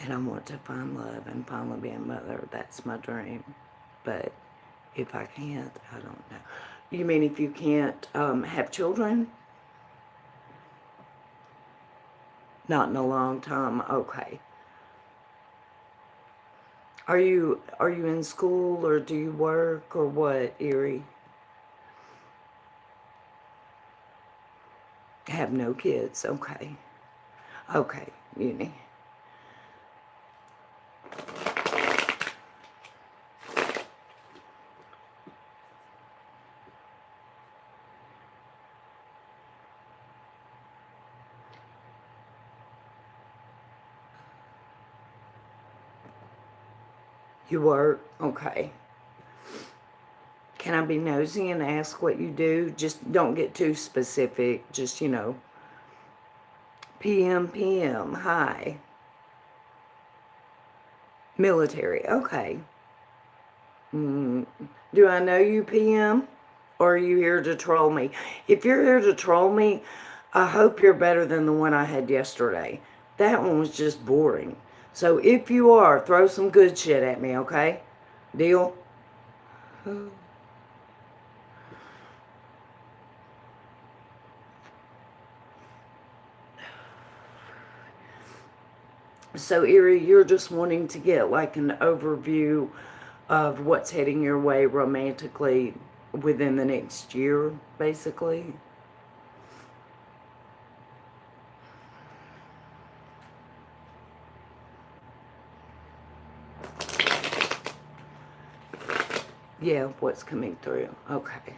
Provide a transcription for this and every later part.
And I want to find love and finally be a mother. That's my dream. But if I can't, I don't know. You mean if you can't have children? Not in a long time. Okay. Are you in school or do you work or what, Erie? Have no kids. Okay. Okay, uni. You work? Okay. Can I be nosy and ask what you do? Just don't get too specific. Just, PM, hi. Military, okay. Do I know you, PM? Or are you here to troll me? If you're here to troll me, I hope you're better than the one I had yesterday. That one was just boring. So if you are, throw some good shit at me, okay? Deal? So, Erie, you're just wanting to get like an overview of what's heading your way romantically within the next year, basically? Yeah, what's coming through. Okay.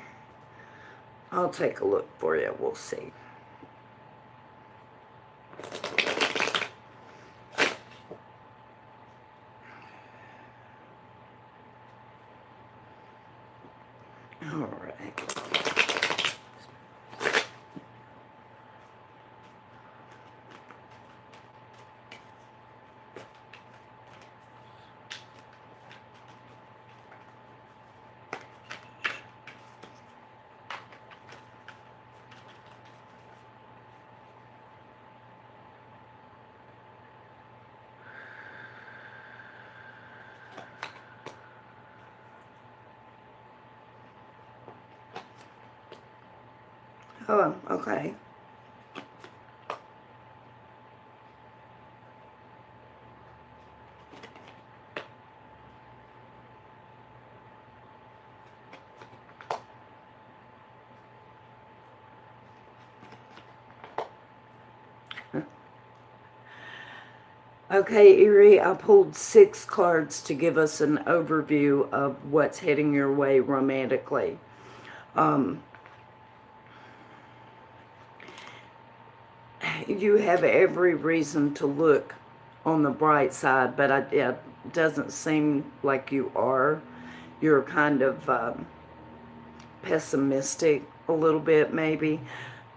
I'll take a look for you. We'll see. All right. Oh, okay. Okay, Erie, I pulled 6 cards to give us an overview of what's heading your way romantically. You have every reason to look on the bright side, but it doesn't seem like you are. You're kind of pessimistic a little bit, maybe.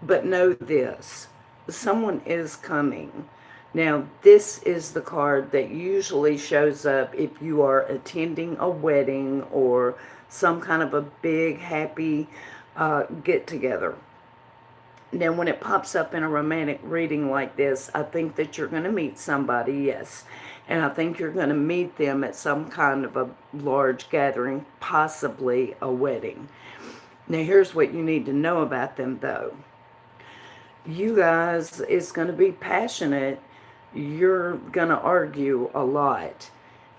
But know this, someone is coming. Now, this is the card that usually shows up if you are attending a wedding or some kind of a big, happy get-together. Now, when it pops up in a romantic reading like this, I think that you're going to meet somebody, yes. And I think you're going to meet them at some kind of a large gathering, possibly a wedding. Now, here's what you need to know about them, though. You guys, it's going to be passionate. You're going to argue a lot.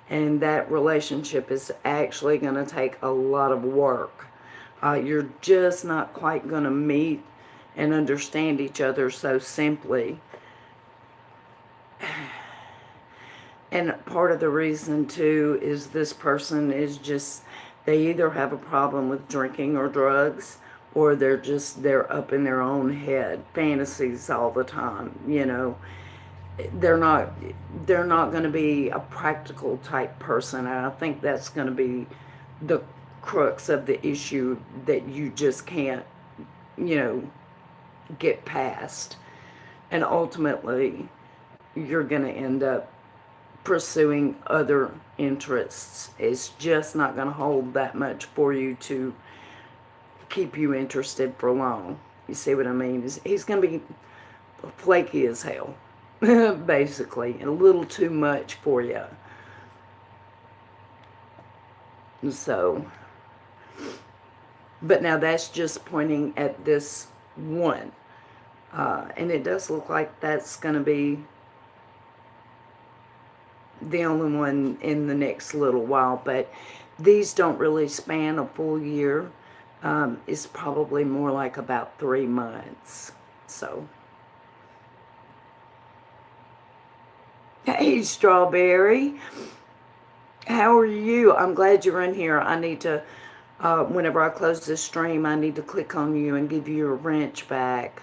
And that relationship is actually going to take a lot of work. You're just not quite going to meet and understand each other so simply. And part of the reason, too, is this person is just, they either have a problem with drinking or drugs, or they're up in their own head, fantasies all the time, They're not going to be a practical type person, and I think that's going to be the crux of the issue that you just can't, get past. And ultimately, you're going to end up pursuing other interests. It's just not going to hold that much for you to keep you interested for long. You see what I mean? He's going to be flaky as hell. basically, a little too much for you. So, but now that's just pointing at this one. And it does look like that's going to be the only one in the next little while, but these don't really span a full year. It's probably more like about 3 months. So, hey, Strawberry, how are you? I'm glad you're in here. I need to, whenever I close this stream, I need to click on you and give you your wrench back.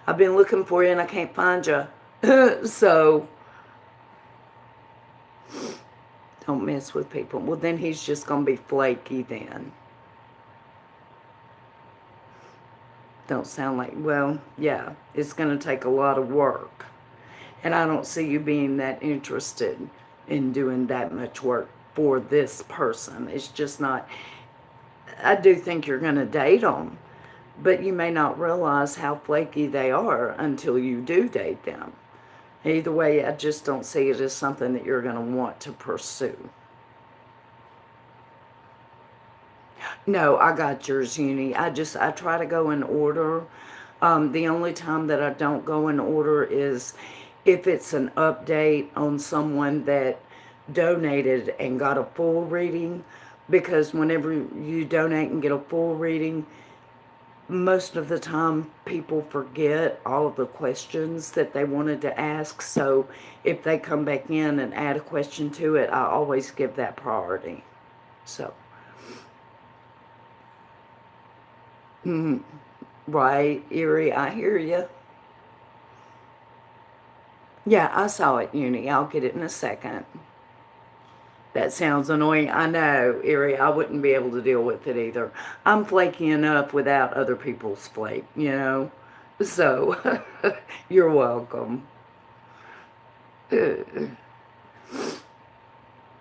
I've been looking for you and I can't find you. So, don't mess with people. Well, then he's just going to be flaky then. Don't sound like, well, yeah, it's going to take a lot of work. And I don't see you being that interested in doing that much work for this person. It's just not, I do think you're going to date them, but you may not realize how flaky they are until you do date them. Either way, I just don't see it as something that you're going to want to pursue. No, I got yours, Uni. I try to go in order. The only time that I don't go in order is if it's an update on someone that donated and got a full reading, because whenever you donate and get a full reading, most of the time people forget all of the questions that they wanted to ask. So if they come back in and add a question to it, I always give that priority. So, right, Erie, I hear you. Yeah, I saw it, Uni. I'll get it in a second. That sounds annoying. I know, Erie. I wouldn't be able to deal with it either. I'm flaky enough without other people's flake, you know? So, you're welcome.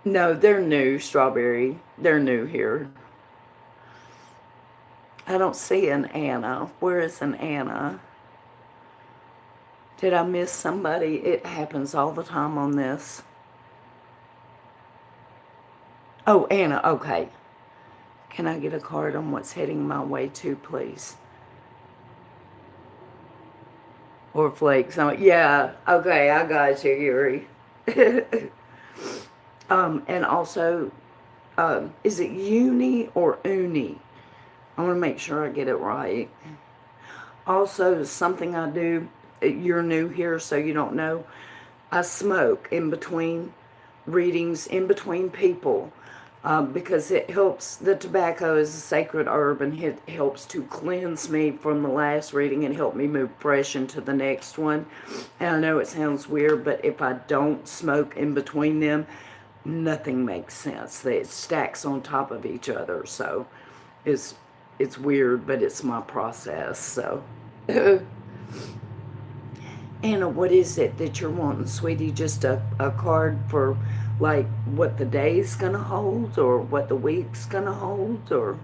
No, they're new, Strawberry. They're new here. I don't see an Anna. Where is an Anna? Did I miss somebody? It happens all the time on this. Oh, Anna, okay. Can I get a card on what's heading my way too, please? Or flakes. Yeah, okay, I got you, Yuri. And also, is it uni or uni? I want to make sure I get it right. Also, something I do, you're new here, so you don't know. I smoke in between readings, in between people. Because it helps, the tobacco is a sacred herb and it helps to cleanse me from the last reading and help me move fresh into the next one. And I know it sounds weird, but if I don't smoke in between them, nothing makes sense. It stacks on top of each other. So it's weird, but it's my process. So Anna, what is it that you're wanting, sweetie? Just a card for, like, what the day's gonna hold, or what the week's gonna hold, or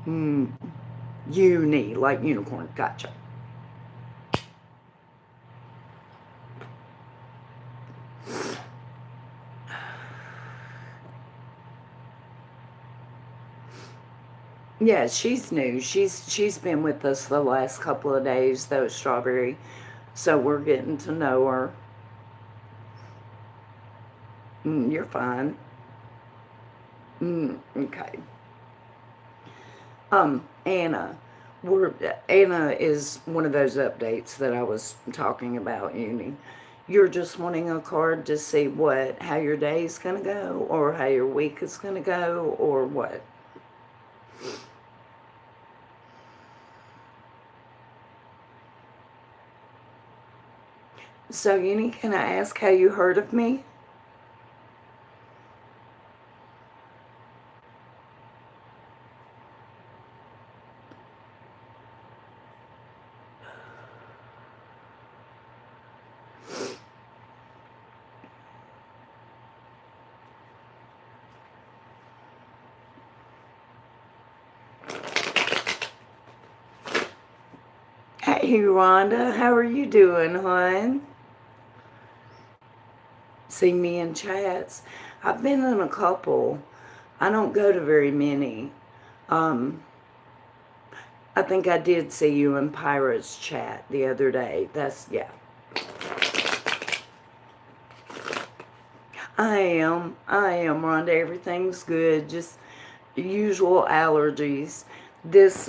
uni, like unicorn. Gotcha. Yeah, she's new. She's been with us the last couple of days, though, Strawberry. So we're getting to know her. You're fine. Okay. Anna. Anna is one of those updates that I was talking about, Uni. You're just wanting a card to see how your day's gonna go, or how your week is gonna go, or what? So, Uni, can I ask how you heard of me? Hey, Hey, Rhonda, how are you doing, hon? See me in chats. I've been in a couple. I don't go to very many. Um, I think I did see you in Pirates chat the other day. Yeah. I am, Rhonda. Everything's good. Just usual allergies. This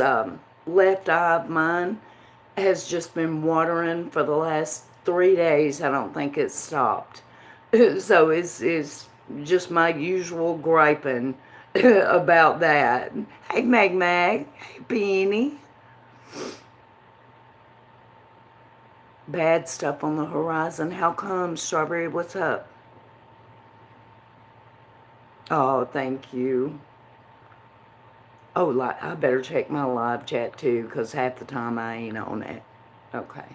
left eye of mine has just been watering for the last 3 days. I don't think it's stopped. So it's just my usual griping about that. Hey, Mag. Hey, Beanie. Bad stuff on the horizon. How come, Strawberry? What's up? Oh, thank you. Oh, I better check my live chat too, because half the time I ain't on it. Okay.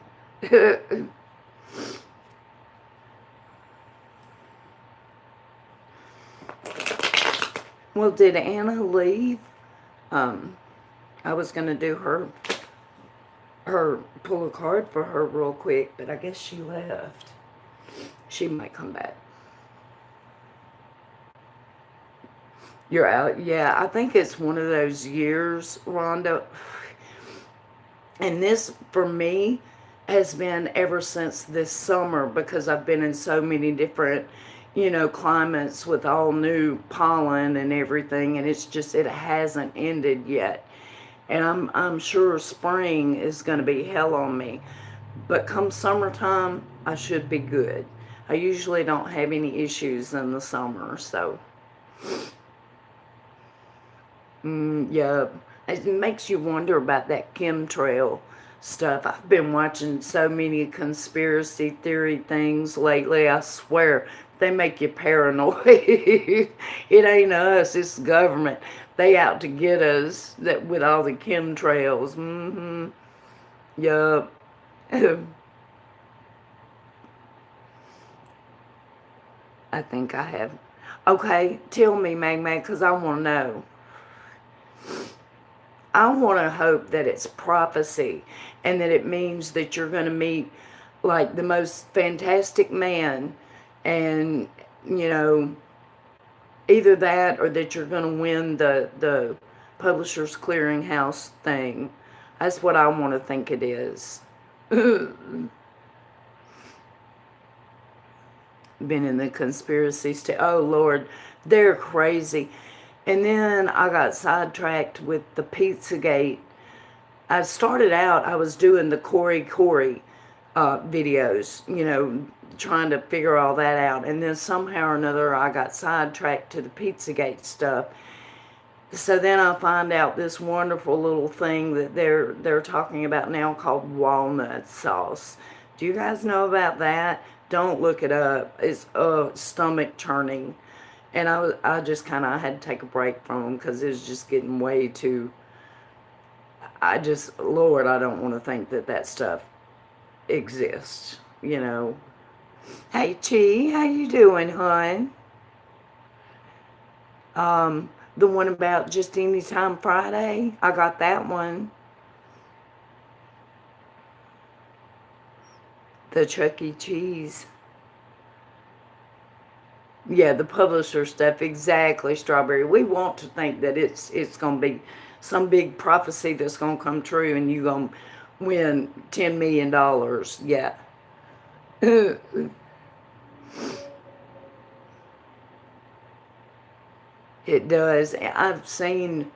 Well, did Anna leave? I was going to do her pull a card for her real quick, but I guess she left. She might come back. You're out. Yeah, I think it's one of those years, Rhonda. And this, for me, has been ever since this summer, because I've been in so many different, climates with all new pollen and everything, and it hasn't ended yet. And I'm sure spring is going to be hell on me. But come summertime, I should be good. I usually don't have any issues in the summer, so yeah. It makes you wonder about that chemtrail stuff. I've been watching so many conspiracy theory things lately. I swear, they make you paranoid. It ain't us, it's the government. They out to get us that with all the chemtrails. Yup. I think I have. Okay, tell me, Mag, because I want to know. I want to hope that it's prophecy and that it means that you're going to meet like the most fantastic man, and either that or that you're going to win the Publishers Clearinghouse thing. That's what I want to think it is. Been in the conspiracies too. Oh Lord, they're crazy. And then I got sidetracked with the Pizzagate. I started out, I was doing the Corey videos, trying to figure all that out. And then somehow or another, I got sidetracked to the Pizzagate stuff. So then I find out this wonderful little thing that they're talking about now called walnut sauce. Do you guys know about that? Don't look it up. It's stomach churning. And I just kind of had to take a break from them because it was just getting way too. Lord, I don't want to think that stuff exists, Hey, Chi, how you doing, hon? The one about Just Anytime Friday, I got that one. The Chuck E. Cheese. Yeah, the publisher stuff, exactly, Strawberry. We want to think that it's going to be some big prophecy that's going to come true and you're going to win $10 million. Yeah. It does. I've seen,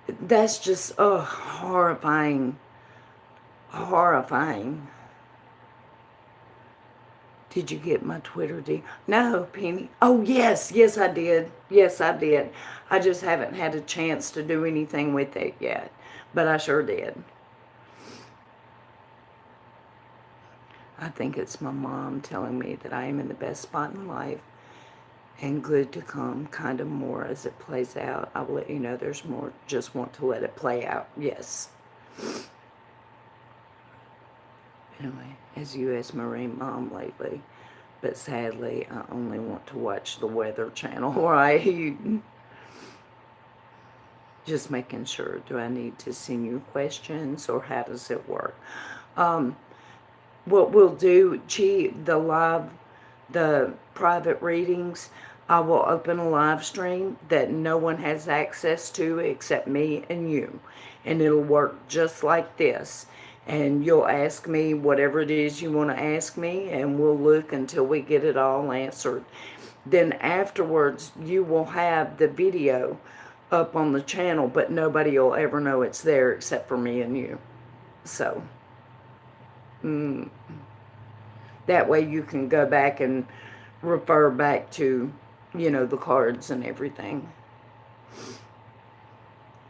that's just, horrifying. Horrifying. Did you get my Twitter D? No, Penny. Oh, yes, I did. Yes, I did. I just haven't had a chance to do anything with it yet, but I sure did. I think it's my mom telling me that I am in the best spot in life and good to come, kind of more as it plays out. I will let you know there's more. Just want to let it play out. Yes. Anyway, as U.S. Marine mom lately, but sadly, I only want to watch the Weather Channel, right? Just making sure, do I need to send you questions or how does it work? What we'll do, the private readings, I will open a live stream that no one has access to except me and you. And it'll work just like this. And you'll ask me whatever it is you want to ask me, and we'll look until we get it all answered. Then afterwards, you will have the video up on the channel, but nobody will ever know it's there except for me and you. So, that way you can go back and refer back to, the cards and everything.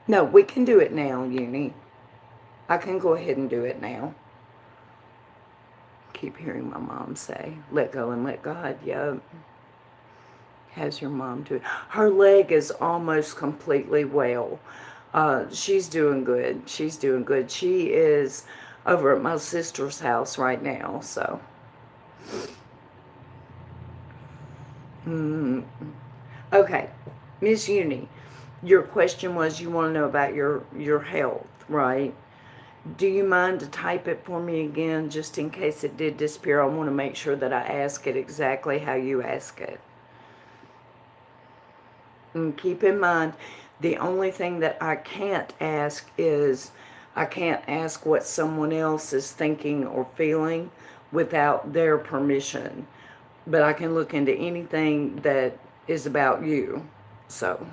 No, we can do it now, Uni. I can go ahead and do it now. Keep hearing my mom say, let go and let God. Yep. How's your mom doing? Her leg is almost completely well. She's doing good. She's doing good. She is over at my sister's house right now, so. Okay, Miss Uni, your question was you want to know about your health, right? Do you mind to type it for me again, just in case it did disappear? I want to make sure that I ask it exactly how you ask it. And keep in mind, the only thing that I can't ask is, I can't ask what someone else is thinking or feeling without their permission. But I can look into anything that is about you. So.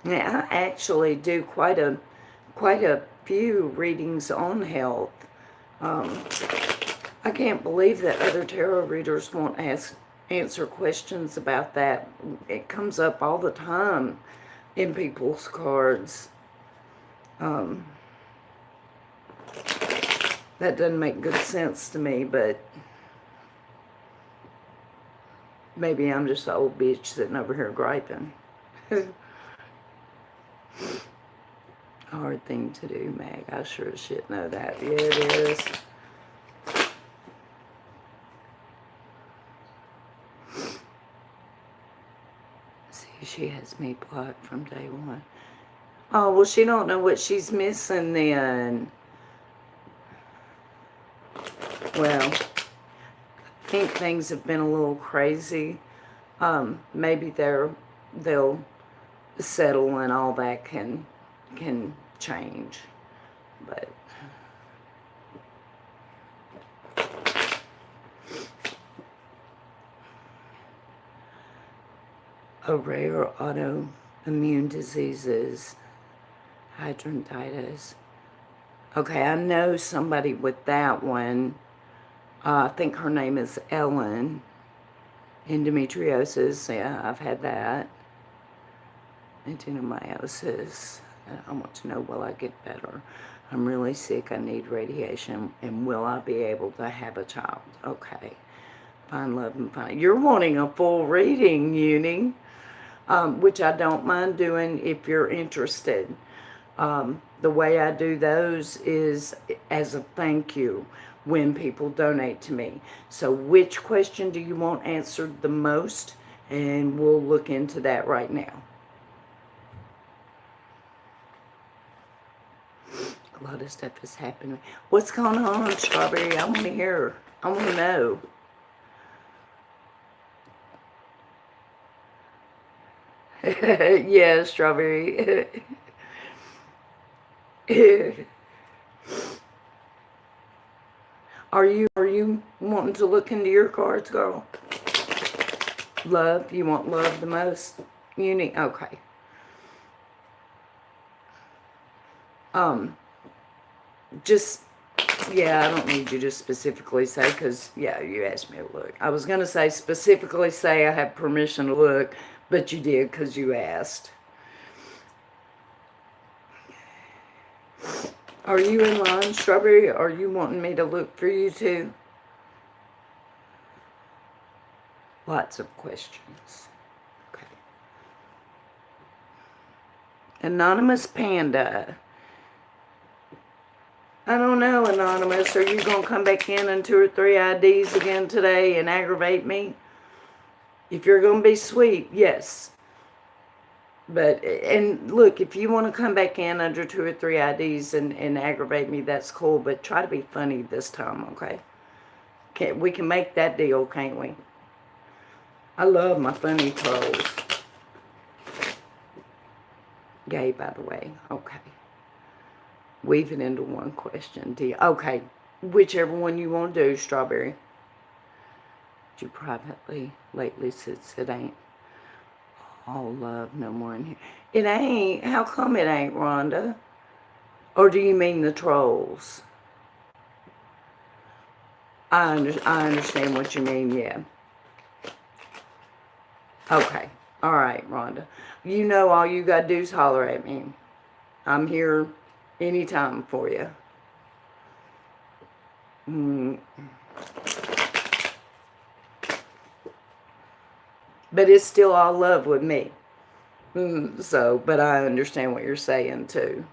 Yeah, I actually do quite a few readings on health. I can't believe that other tarot readers won't answer questions about that. It comes up all the time in people's cards. That doesn't make good sense to me, but maybe I'm just an old bitch sitting over here griping. Hard thing to do, Meg. I sure as shit know that. Yeah, it is. See, she has me blocked from day one. Oh, well, she don't know what she's missing then. Well, I think things have been a little crazy. Maybe they'll settle and all that can change, but a rare autoimmune diseases, hydrantitis. Okay, I know somebody with that one. I think her name is Ellen. Endometriosis, yeah, I've had that. Adenomyosis. I want to know, will I get better? I'm really sick. I need radiation. And will I be able to have a child? Okay. Find love and find. You're wanting a full reading, Uni, which I don't mind doing if you're interested. The way I do those is as a thank you when people donate to me. So which question do you want answered the most? And we'll look into that right now. A lot of stuff is happening. What's going on, Strawberry? I want to hear. I want to know. Yeah, Strawberry. Are you wanting to look into your cards, girl? Love? You want love the most? Uni? Okay. Just, yeah, I don't need you to specifically say, because, yeah, you asked me to look. I was going to say specifically say I have permission to look, but you did because you asked. Are you in line, Strawberry? Are you wanting me to look for you too? Lots of questions. Okay. Anonymous Panda. I don't know, Anonymous. Are you going to come back in 2 or 3 IDs again today and aggravate me? If you're going to be sweet, yes. But, and look, if you want to come back in under 2 or 3 IDs and aggravate me, that's cool. But try to be funny this time, okay? We can make that deal, can't we? I love my funny trolls. Gay, by the way. Okay. Weave it into one question. Okay. Whichever one you want to do, Strawberry. You privately lately since it ain't all love no more in here. It ain't. How come it ain't, Rhonda? Or do you mean the trolls? I understand what you mean, yeah. Okay. All right, Rhonda. You know all you got to do is holler at me. I'm here anytime for you. But it's still all love with me. But I understand what you're saying, too.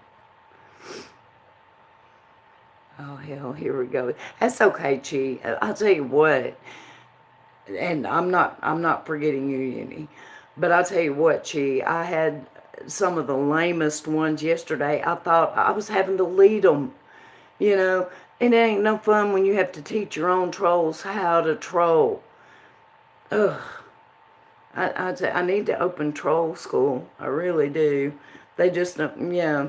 Oh, hell, here we go. That's okay, Chi. I'll tell you what. And I'm not forgetting you, Uni. But I'll tell you what, Chi. I had some of the lamest ones yesterday. I thought I was having to lead them. You know, it ain't no fun when you have to teach your own trolls how to troll. Ugh. I need to open troll school. I really do. They just don't, yeah.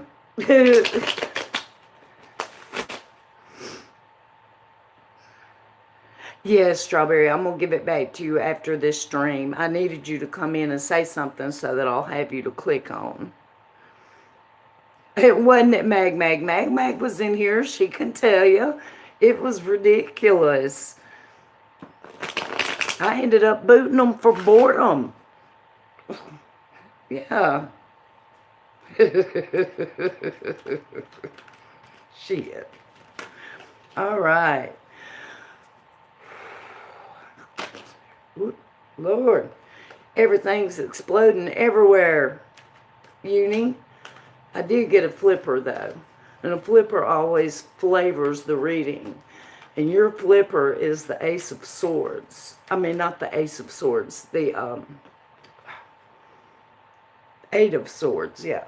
Yes, Strawberry, I'm going to give it back to you after this stream. I needed you to come in and say something so that I'll have you to click on. It wasn't it Mag. Mag was in here. She can tell you. It was ridiculous. I ended up booting them for boredom. Yeah. Shit. All right. Lord. Everything's exploding everywhere. Uni. I did get a flipper, though. And a flipper always flavors the reading. And your flipper is the Ace of Swords. I mean, not the Ace of Swords. The, 8 of Swords, yeah.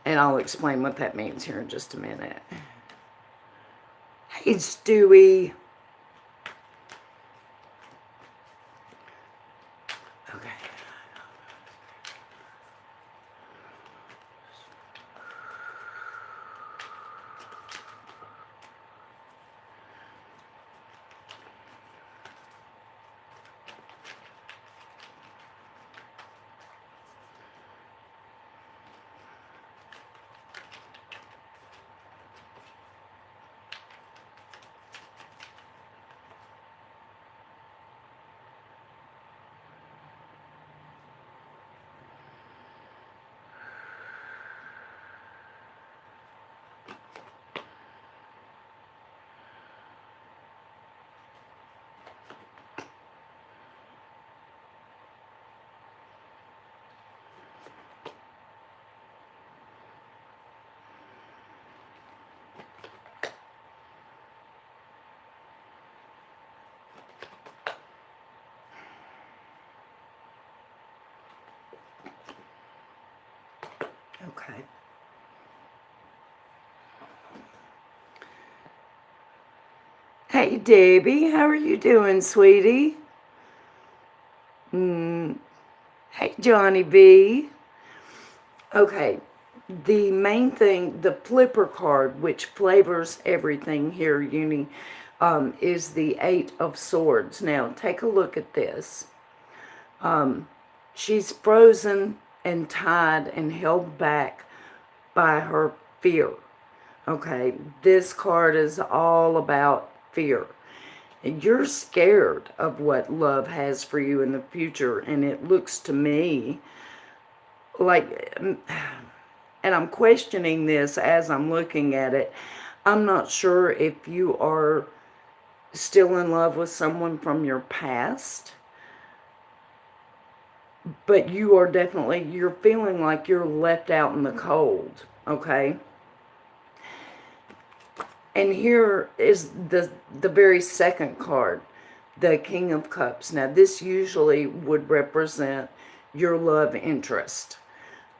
And I'll explain what that means here in just a minute. Hey, Stewie. Okay. Okay. Hey, Debbie, how are you doing, sweetie? Hey, Johnny B. Okay, the main thing, the flipper card, which flavors everything here, Uni, is the 8 of Swords. Now, take a look at this. She's frozen and tied and held back by her fear. Okay, this card is all about fear. And you're scared of what love has for you in the future, and it looks to me like, and I'm questioning this as I'm looking at it. I'm not sure if you are still in love with someone from your past, but you are definitely, you're feeling like you're left out in the cold, okay? And here is the very second card, the King of Cups. Now, this usually would represent your love interest,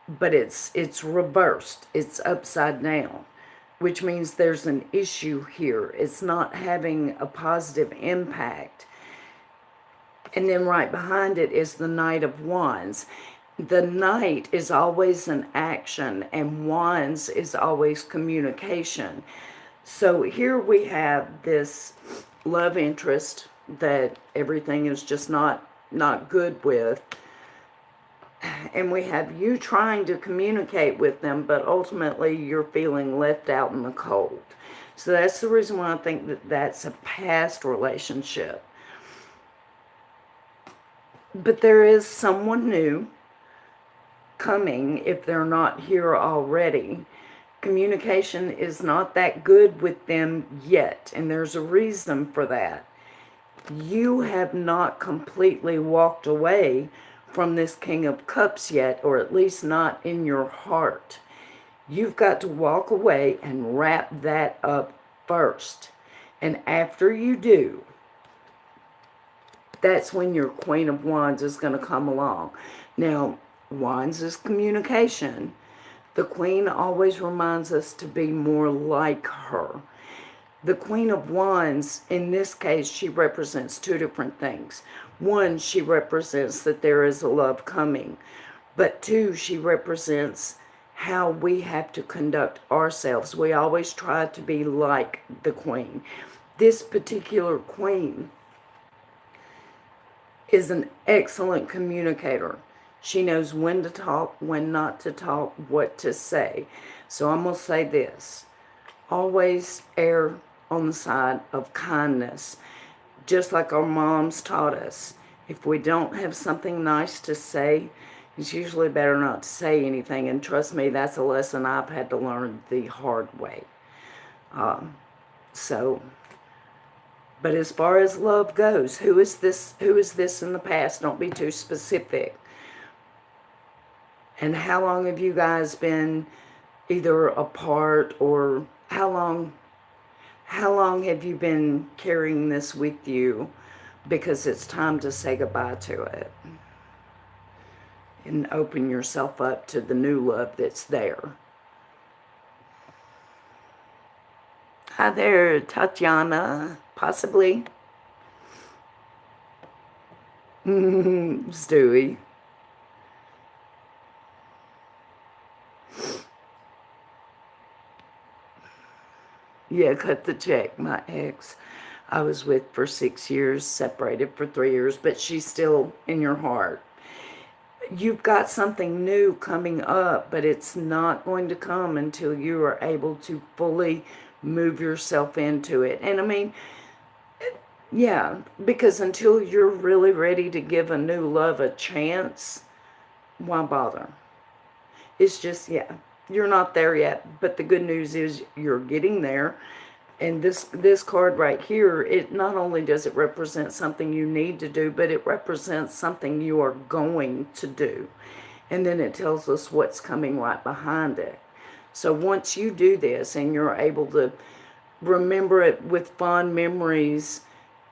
but it's reversed. It's upside down, which means there's an issue here. It's not having a positive impact. And then right behind it is the Knight of Wands. The Knight is always an action, and Wands is always communication. So here we have this love interest that everything is just not good with. And we have you trying to communicate with them, but ultimately you're feeling left out in the cold. So that's the reason why I think that that's a past relationship. But there is someone new coming if they're not here already. Communication is not that good with them yet, and there's a reason for that. You have not completely walked away from this King of Cups yet, or at least not in your heart. You've got to walk away and wrap that up first. And after you do, that's when your Queen of Wands is going to come along. Now, Wands is communication. The Queen always reminds us to be more like her. The Queen of Wands, in this case, she represents two different things. One, she represents that there is a love coming. But two, she represents how we have to conduct ourselves. We always try to be like the Queen. This particular Queen is an excellent communicator. She knows when to talk, when not to talk, what to say. So I'm going to say this. Always err on the side of kindness. Just like our moms taught us. If we don't have something nice to say, it's usually better not to say anything. And trust me, that's a lesson I've had to learn the hard way. But as far as love goes, who is this in the past? Don't be too specific. And how long have you guys been either apart, or how long have you been carrying this with you? Because it's time to say goodbye to it and open yourself up to the new love that's there. Hi there, Tatiana, possibly. Stewie. Yeah, cut the check. My ex, I was with for 6 years, separated for 3 years, but she's still in your heart. You've got something new coming up, but it's not going to come until you are able to fully move yourself into it. And I mean, yeah, because until you're really ready to give a new love a chance, why bother? It's just, yeah, you're not there yet. But the good news is you're getting there. And this card right here, it not only does it represent something you need to do, but it represents something you are going to do. And then it tells us what's coming right behind it. So once you do this and you're able to remember it with fond memories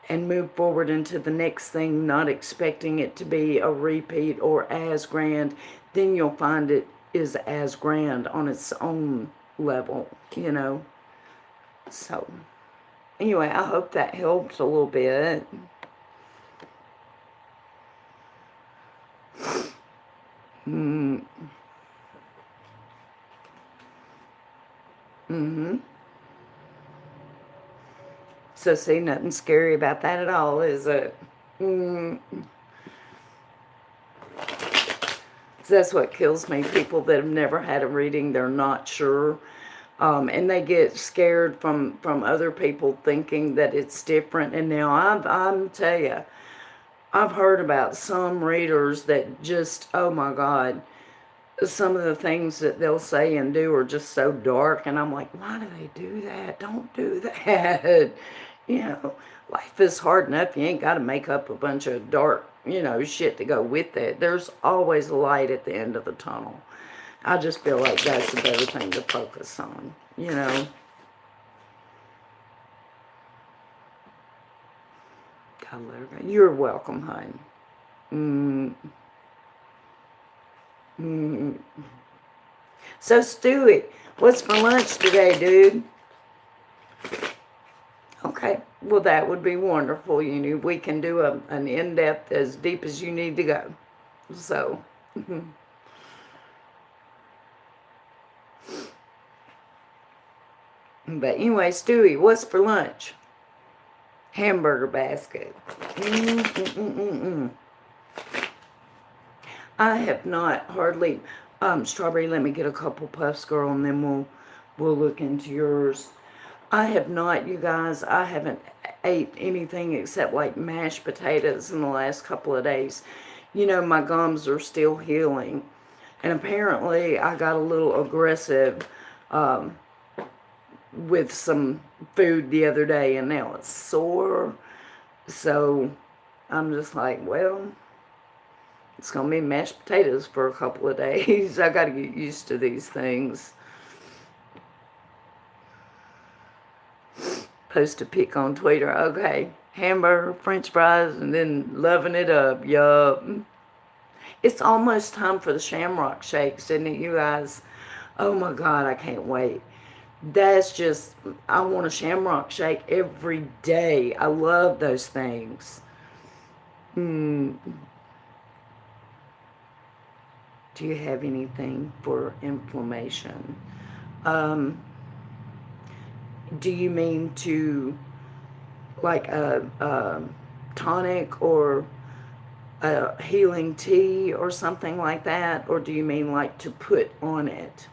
and move forward into the next thing, not expecting it to be a repeat or as grand, then you'll find it is as grand on its own level, you know. So, anyway, I hope that helps a little bit. So, see, nothing scary about that at all, is it? So that's what kills me. People that have never had a reading, they're not sure. And they get scared from other people thinking that it's different. And now I'm tell you, I've heard about some readers that just, oh my God, some of the things that they'll say and do are just so dark. And I'm like, why do they do that? Don't do that. You know, life is hard enough. You ain't got to make up a bunch of dark, shit to go with it. There's always a light at the end of the tunnel. I just feel like that's the better thing to focus on, God, let her go. You're welcome, hon. Mm, mm. So, Stewie, what's for lunch today, dude? Okay, well, that would be wonderful. We can do an in-depth as deep as you need to go. So, but anyway, Stewie, what's for lunch? Hamburger basket. Mm-mm-mm-mm-mm. I have not hardly, Strawberry, let me get a couple puffs, girl, and then we'll look into yours. I have not, you guys, I haven't ate anything except like mashed potatoes in the last couple of days. My gums are still healing. And apparently I got a little aggressive with some food the other day, and now it's sore. So I'm just like, well, it's going to be mashed potatoes for a couple of days. I got to get used to these things. Post a pic on Twitter. Okay. Hamburger, french fries, and then loving it up. Yup. It's almost time for the shamrock shakes, isn't it, you guys? Oh my God, I can't wait. That's just, I want a shamrock shake every day. I love those things. Do you have anything for inflammation? Do you mean to, like a tonic or a healing tea or something like that? Or do you mean like to put on it?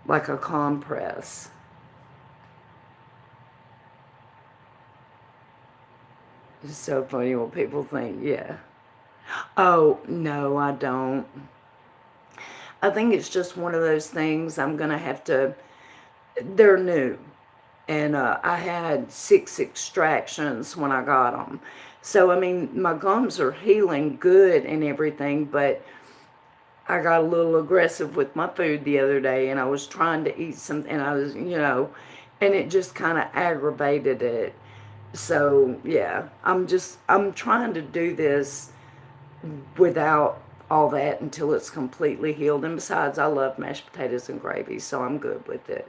Like a compress? It's so funny what people think, yeah. Oh, no, I don't. I think it's just one of those things I'm going to have to, they're new. And I had 6 extractions when I got them. So, I mean, my gums are healing good and everything, but I got a little aggressive with my food the other day, and I was trying to eat something, and I was, and it just kind of aggravated it. So, yeah, I'm trying to do this without all that until it's completely healed. And besides, I love mashed potatoes and gravy, so I'm good with it.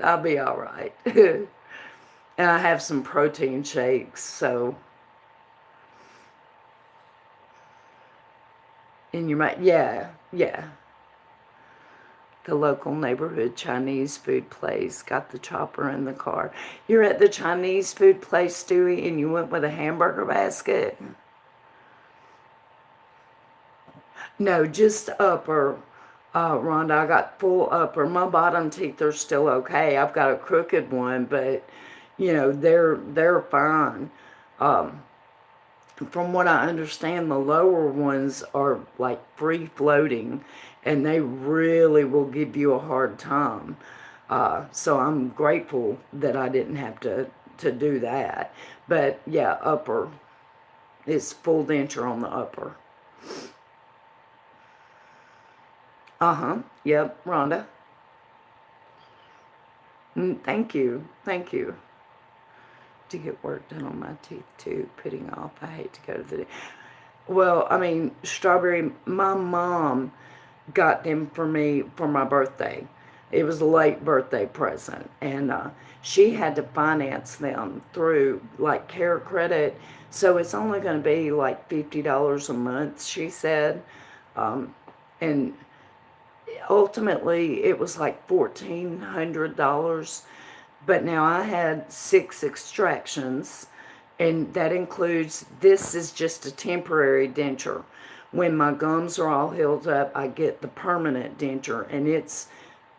I'll be all right. And I have some protein shakes, so in your mind, yeah, yeah. The local neighborhood Chinese food place got the chopper in the car. You're at the Chinese food place, Stewie, and you went with a hamburger basket? No, just upper, Rhonda. I got full upper. My bottom teeth are still okay. I've got a crooked one, but they're fine. From what I understand, the lower ones are like free floating, and they really will give you a hard time. So I'm grateful that I didn't have to do that. But yeah, upper, it's full denture on the upper. Uh-huh. Yep, Rhonda. Thank you. Thank you. To get work done on my teeth too, putting off. I hate to go to the... Well, I mean, Strawberry, my mom got them for me for my birthday. It was a late birthday present. And she had to finance them through, like, Care Credit. So it's only going to be, like, $50 a month, she said. And ultimately, it was like $1,400. But now I had 6 extractions, and that includes, this is just a temporary denture. When my gums are all healed up, I get the permanent denture, and it's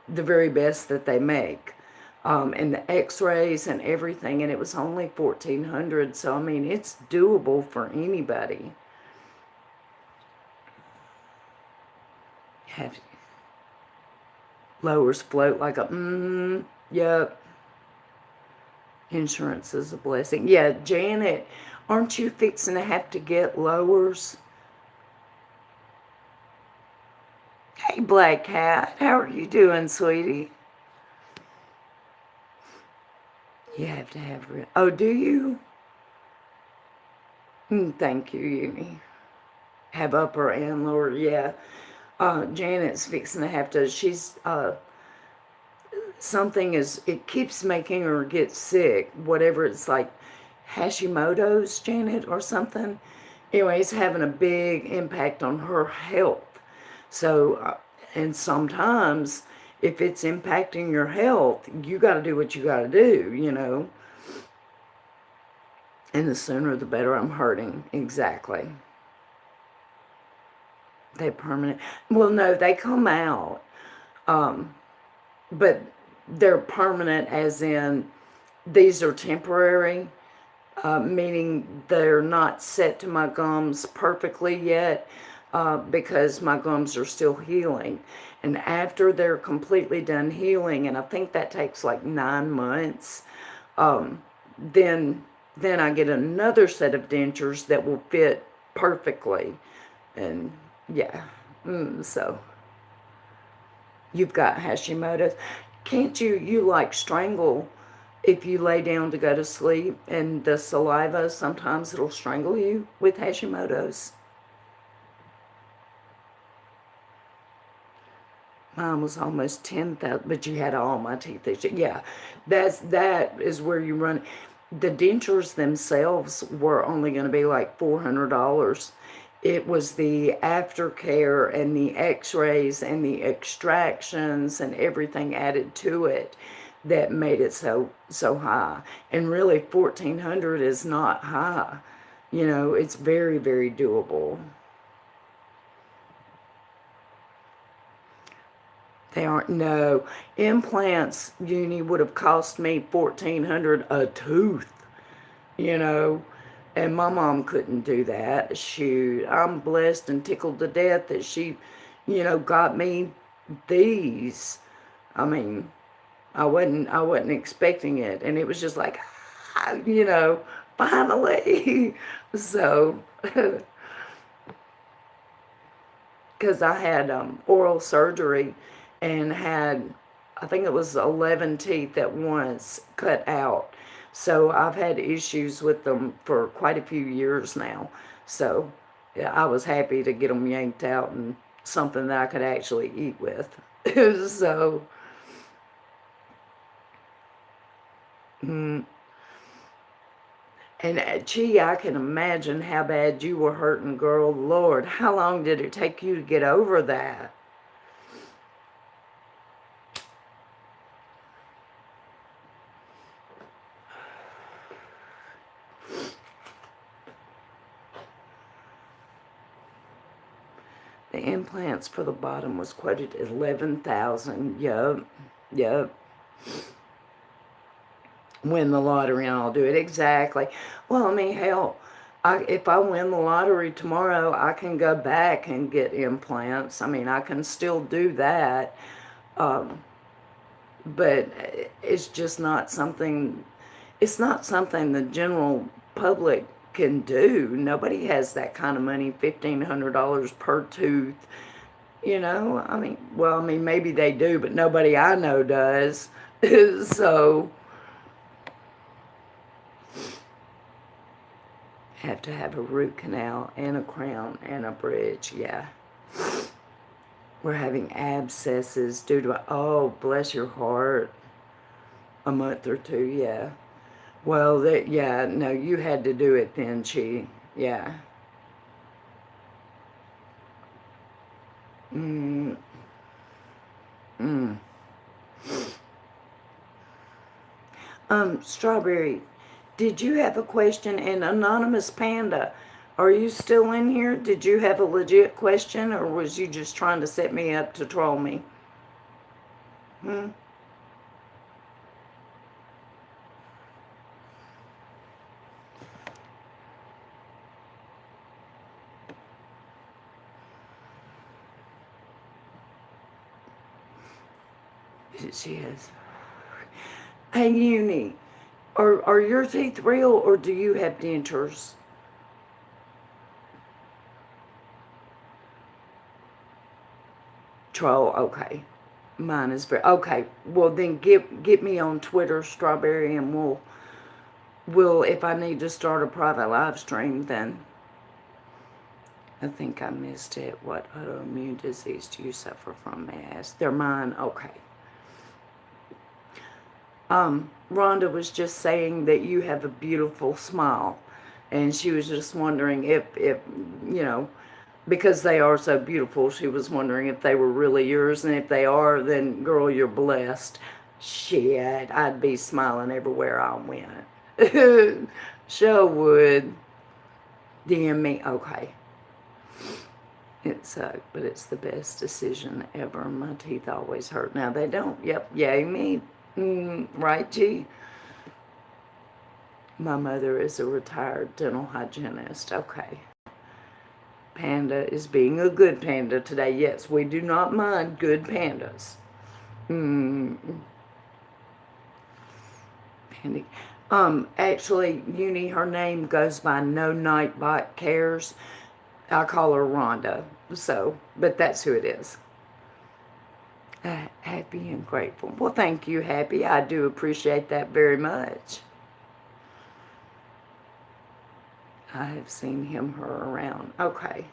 the very best that they make. And the x-rays and everything, and it was only $1,400, so I mean, it's doable for anybody. Have lowers float like a, yep. Insurance is a blessing. Yeah, Janet, aren't you fixing to have to get lowers? Hey, Black Cat, how are you doing, sweetie? You have to have... Oh, do you? Thank you, Uni. Have upper and lower, yeah. Janet's fixing to have to... She's... something is... It keeps making her get sick. Whatever, it's like Hashimoto's, Janet, or something. Anyway, it's having a big impact on her health. So, and sometimes if it's impacting your health, you got to do what you got to do, you know. And the sooner the better. I'm hurting. Exactly. They're permanent. Well, no, they come out. But they're permanent as in these are temporary. Meaning they're not set to my gums perfectly yet because my gums are still healing. And after they're completely done healing, and I think that takes like 9 months, then I get another set of dentures that will fit perfectly. And yeah, so you've got Hashimoto's. Can't you like strangle if you lay down to go to sleep, and the saliva, sometimes it'll strangle you with Hashimoto's. Mine was almost 10,000, but you had all my teeth. Yeah, that is where you run. The dentures themselves were only going to be like $400. It was the aftercare and the x-rays and the extractions and everything added to it that made it so high. And really 1,400 is not high. You know, it's very, very doable. They aren't, no. Implants, Uni, would have cost me 1,400 a tooth, you know. And my mom couldn't do that. Shoot, I'm blessed and tickled to death that she, you know, got me these. I mean, I wasn't expecting it, and it was just like, you know, finally. So, because I had oral surgery and had, I think it was 11 teeth at once cut out. So I've had issues with them for quite a few years now. So yeah, I was happy to get them yanked out and something that I could actually eat with. So, and gee, I can imagine how bad you were hurting, girl. Lord, how long did it take you to get over that? The implants for the bottom was quoted at 11,000. Yup, yup. Win the lottery and I'll do it. Exactly. Well, I mean, hell, if I win the lottery tomorrow, I can go back and get implants. I mean, I can still do that. But it's just not something, it's not something the general public can do. Nobody has that kind of money, $1,500 per tooth. You know, I mean, well, I mean, maybe they do, but nobody I know does. So, have to have a root canal and a crown and a bridge, yeah. We're having abscesses due to, oh, bless your heart, a month or two, yeah. Well, that, yeah, no, you had to do it then, Chi, yeah. Mm, mm. Strawberry, did you have a question? And Anonymous Panda, are you still in here? Did you have a legit question, or was you just trying to set me up to troll me? Hmm? She is. Hey, Uni, Are your teeth real, or do you have dentures? Troll, okay. Mine is very, okay. Well, then get me on Twitter, Strawberry, and we'll, if I need to start a private live stream, then I think I missed it. What autoimmune disease do you suffer from, may I ask? They're mine, okay. Rhonda was just saying that you have a beautiful smile, and she was just wondering if you know, because they are so beautiful, she was wondering if they were really yours, and if they are, then girl, you're blessed. Shit, I'd be smiling everywhere I went. Sure would. DM me, okay. It sucked, but it's the best decision ever. My teeth always hurt. Now they don't. Yep, yay me. Right, G? My mother is a retired dental hygienist. Okay. Panda is being a good panda today. Yes, we do not mind good pandas. Panda. Actually, Uni, her name goes by No Nightbot Cares. I call her Rhonda. So, but that's who it is. Happy and grateful. Well, thank you, Happy. I do appreciate that very much. I have seen him, her around. Okay.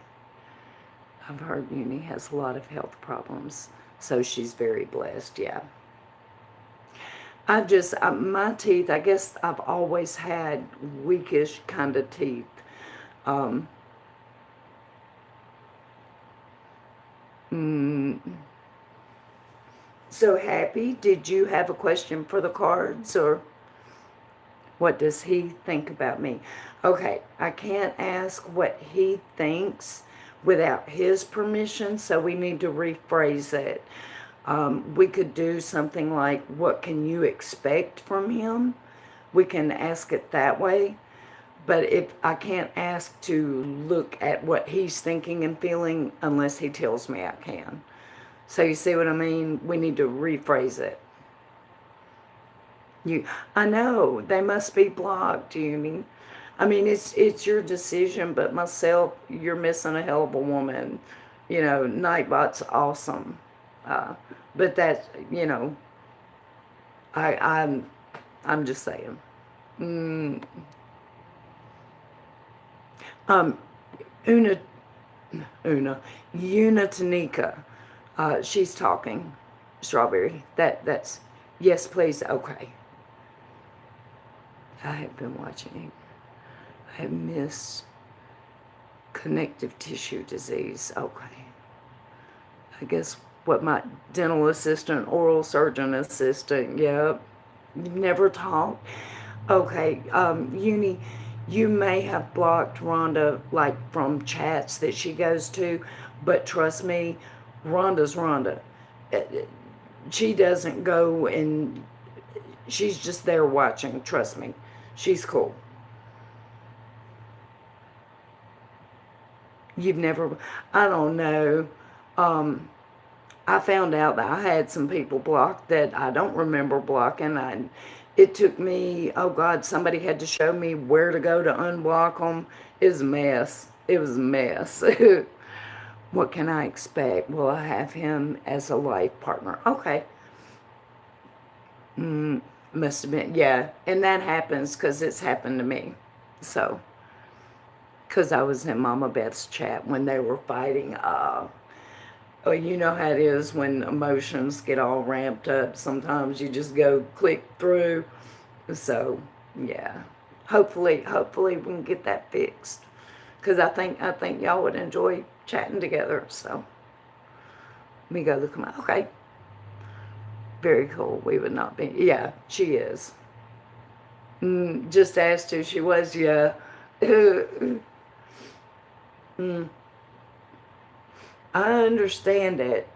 I've heard Uni has a lot of health problems, so she's very blessed, yeah. I've just, my teeth, I guess I've always had weakish kind of teeth. So Happy, did you have a question for the cards, or what does he think about me? Okay, I can't ask what he thinks without his permission, so we need to rephrase it. We could do something like, what can you expect from him? We can ask it that way. But if I can't ask to look at what he's thinking and feeling unless he tells me I can. So you see what I mean? We need to rephrase it. I know, they must be blocked, Uni. I mean, it's your decision, but myself, you're missing a hell of a woman. You know, Nightbot's awesome. But that's, you know, I'm just saying. Una Tanika, she's talking. Strawberry. That's, yes, please, okay. I have been watching. I have missed connective tissue disease. Okay. I guess what my dental assistant, oral surgeon assistant, yep. Never talked. Okay, Uni, you may have blocked Rhonda, like, from chats that she goes to, but trust me, Rhonda's Rhonda. She doesn't go and she's just there watching, trust me. She's cool. You've never, I don't know. I found out that I had some people blocked that I don't remember blocking. It took me, oh God, somebody had to show me where to go to unblock them. It was a mess. It was a mess. What can I expect? Will I have him as a life partner? Okay. Must have been, yeah. And that happens because it's happened to me. So, because I was in Mama Beth's chat when they were fighting. Oh, you know how it is when emotions get all ramped up. Sometimes you just go click through. So, yeah. Hopefully we can get that fixed. Because I think y'all would enjoy chatting together. So, let me go look at my, okay. Very cool. We would not be, yeah, she is. Just asked who she was, yeah. I understand it,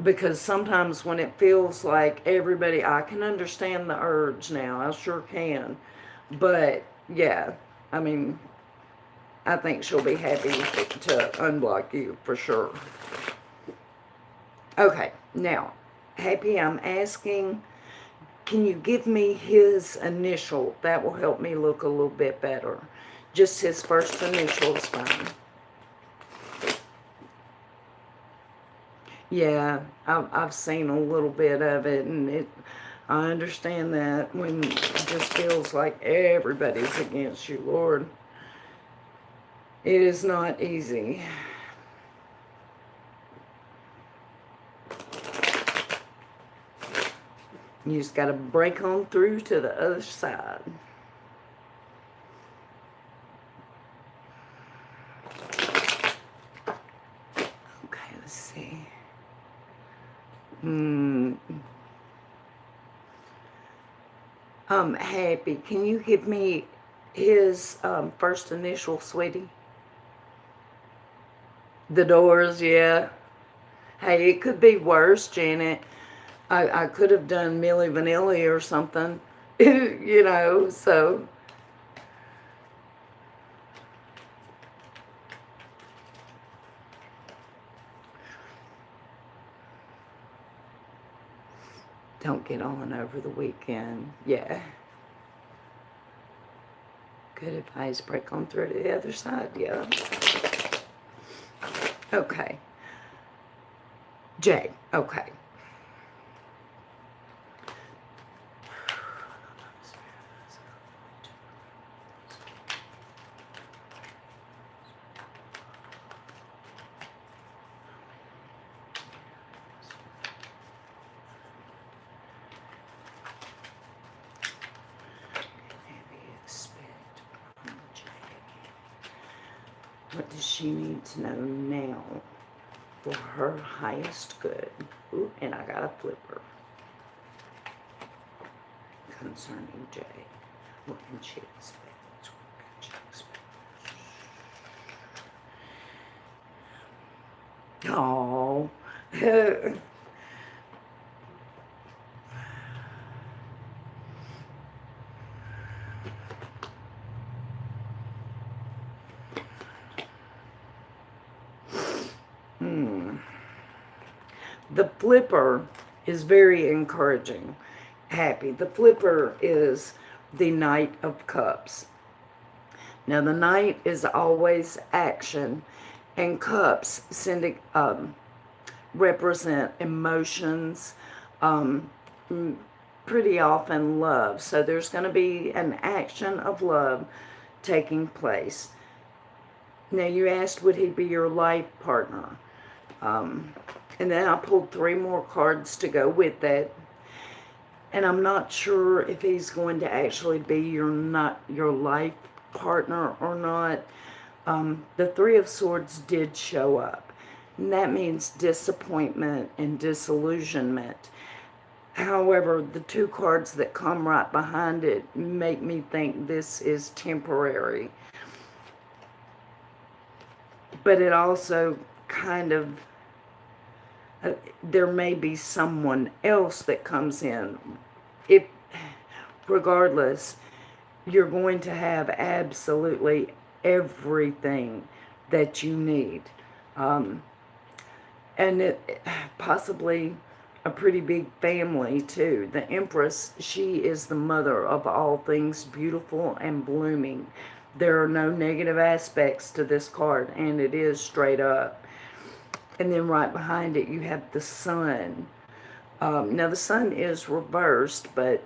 because sometimes when it feels like everybody, I can understand the urge now. I sure can. But, yeah, I mean, I think she'll be happy to unblock you for sure. Okay, now, Happy, I'm asking, Can you give me his initial? That will help me look a little bit better. Just his first initial is fine. Yeah, I've seen a little bit of it, and I understand that when it just feels like everybody's against you, Lord. It is not easy. You just got to break on through to the other side. Okay, let's see. Happy. Can you give me his first initial, sweetie? The Doors, yeah. Hey, it could be worse, Janet. I could have done Milli Vanilli or something, you know, so. Don't get on over the weekend. Yeah. Good advice. Break on through to the other side. Yeah. Okay. Jay. Okay. What does she need to know now for her highest good? Ooh, and I got a flipper. Concerning Jay. What can she expect? What can she expect? Oh. The flipper is very encouraging. Happy. The flipper is the Knight of Cups. Now, the Knight is always action, and Cups represent emotions, pretty often love. So there's going to be an action of love taking place. Now, you asked, would he be your life partner? And then I pulled 3 more cards to go with that. And I'm not sure if he's going to actually be your life partner or not. The 3 of Swords did show up. And that means disappointment and disillusionment. However, the 2 cards that come right behind it make me think this is temporary. But it also kind of, there may be someone else that comes in. Regardless, you're going to have absolutely everything that you need. And possibly a pretty big family too. The Empress, she is the mother of all things beautiful and blooming. There are no negative aspects to this card, and it is straight up. And then right behind it, you have the Sun. Now, the Sun is reversed, but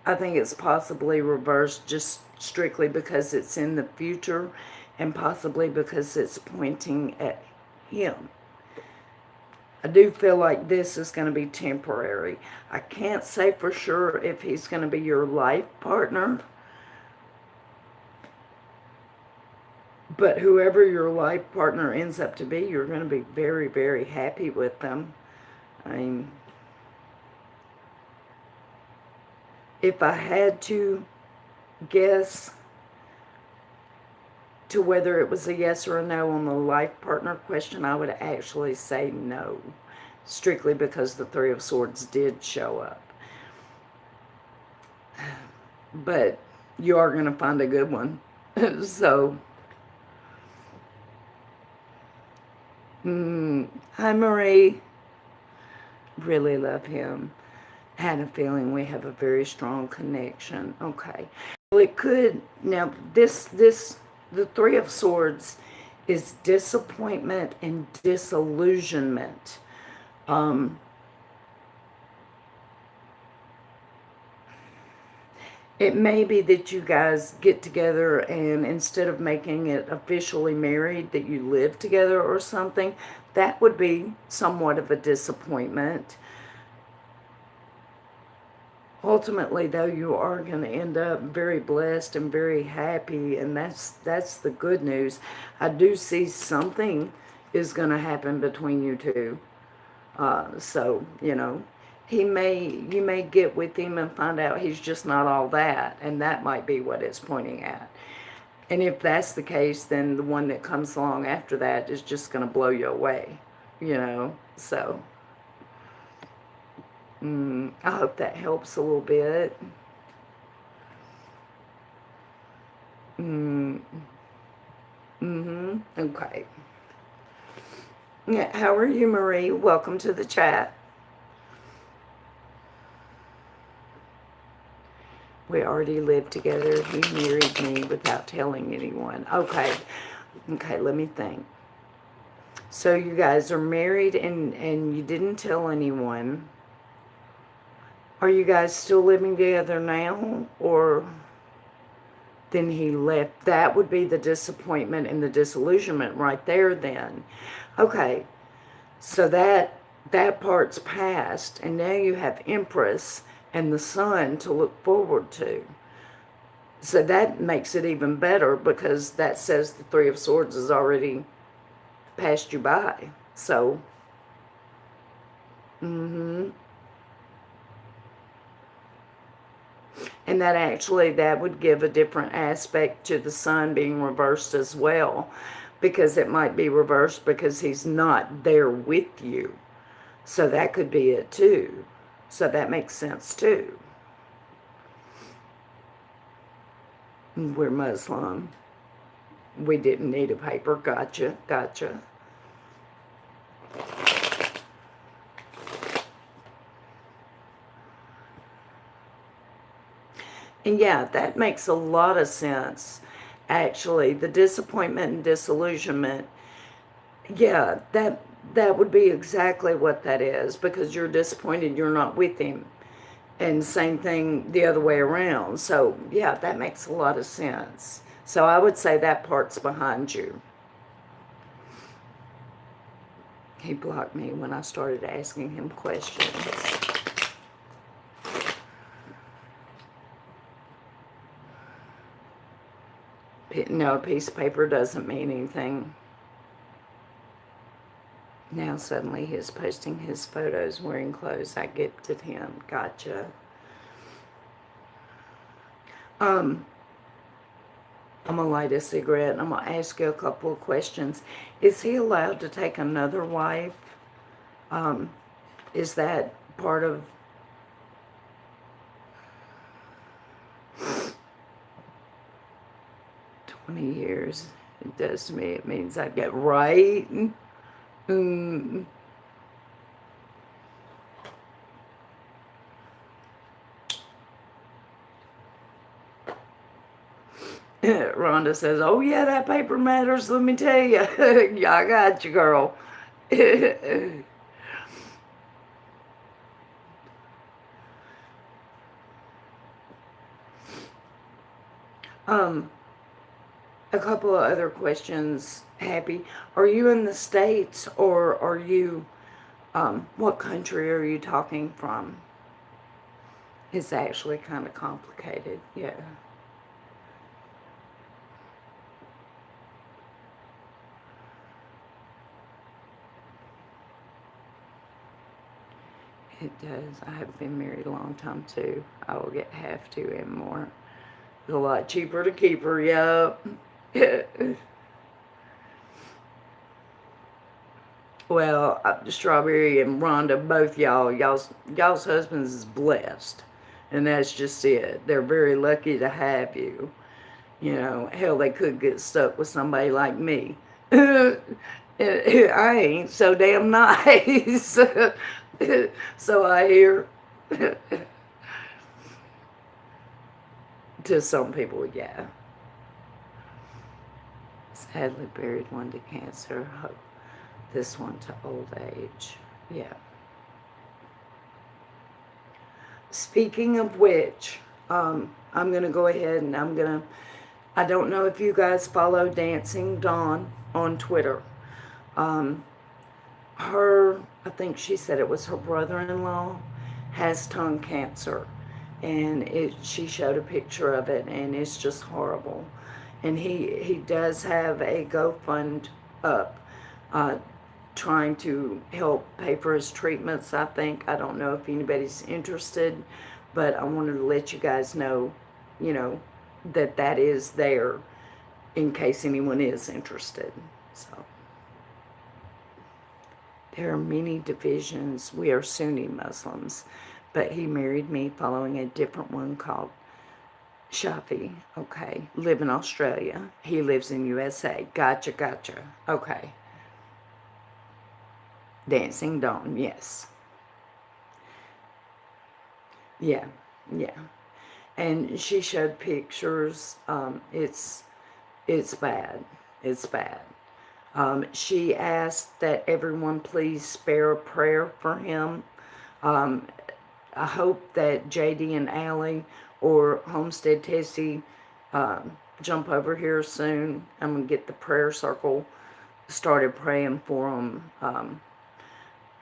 I think it's possibly reversed just strictly because it's in the future and possibly because it's pointing at him. I do feel like this is going to be temporary. I can't say for sure if he's going to be your life partner. But whoever your life partner ends up to be, you're going to be very, very happy with them. I mean, if I had to guess to whether it was a yes or a no on the life partner question, I would actually say no. Strictly because the 3 of Swords did show up. But you are going to find a good one. So... Hi, Marie. Really love him. Had a feeling we have a very strong connection. Okay. Well, it could, now the Three of Swords is disappointment and disillusionment. Um, It may be that you guys get together and instead of making it officially married, that you live together or something. That would be somewhat of a disappointment. Ultimately, though, you are going to end up very blessed and very happy, and that's the good news. I do see something is going to happen between you two. So, you know, you may get with him and find out he's just not all that, and that might be what it's pointing at. And if that's the case, then the one that comes along after that is just going to blow you away, you know. So, I hope that helps a little bit. Okay. Yeah, how are you, Marie? Welcome to the chat. We already lived together. He married me without telling anyone. Okay. Okay, let me think. So you guys are married and you didn't tell anyone. Are you guys still living together now? Or then he left? That would be the disappointment and the disillusionment right there then. Okay. So that part's past, and now you have Empress and the Sun to look forward to. So that makes it even better because that says the Three of Swords has already passed you by. So, and that would give a different aspect to the Sun being reversed as well, because it might be reversed because he's not there with you. So that could be it too. So that makes sense too. We're Muslim. We didn't need a paper. Gotcha, gotcha. And yeah, that makes a lot of sense, actually. The disappointment and disillusionment, yeah, that would be exactly what that is, because you're disappointed you're not with him. And same thing the other way around. So, yeah, that makes a lot of sense. So I would say that part's behind you. He blocked me when I started asking him questions. No, a piece of paper doesn't mean anything. Now suddenly he's posting his photos wearing clothes I gifted him. Gotcha. I'm going to light a cigarette and I'm going to ask you a couple of questions. Is he allowed to take another wife? Is that part of... 20 years? It does to me. It means I get right. Rhonda says, oh yeah, that paper matters, let me tell you. Yeah, I got you, girl. A couple of other questions, Happy. Are you in the States, or are you, what country are you talking from? It's actually kind of complicated, yeah. It does. I have been married a long time too. I will get have to and more. It's a lot cheaper to keep her, yup. Well, Strawberry and Rhonda, both y'all's husbands is blessed. And that's just it. They're very lucky to have you. You know, hell, they could get stuck with somebody like me. I ain't so damn nice. So I hear. To some people, yeah. Sadly buried one to cancer. Hope this one to old age. Yeah. Speaking of which, I'm going to go ahead and I don't know if you guys follow Dancing Dawn on Twitter. I think she said it was her brother-in-law, has tongue cancer. And she showed a picture of it, and it's just horrible. And he does have a GoFund up, uh, trying to help pay for his treatments, I think. I don't know if anybody's interested, but I wanted to let you guys know, you know, that is there in case anyone is interested. So there are many divisions. We are Sunni Muslims, but he married me following a different one called Shafi. Okay. Live in Australia. He lives in USA. Gotcha, gotcha. Okay. Dancing Dawn, yes. Yeah, yeah. And she showed pictures. It's bad. It's bad. She asked that everyone please spare a prayer for him. I hope that JD and Allie or Homestead Tessie jump over here soon. I'm going to get the prayer circle started praying for them.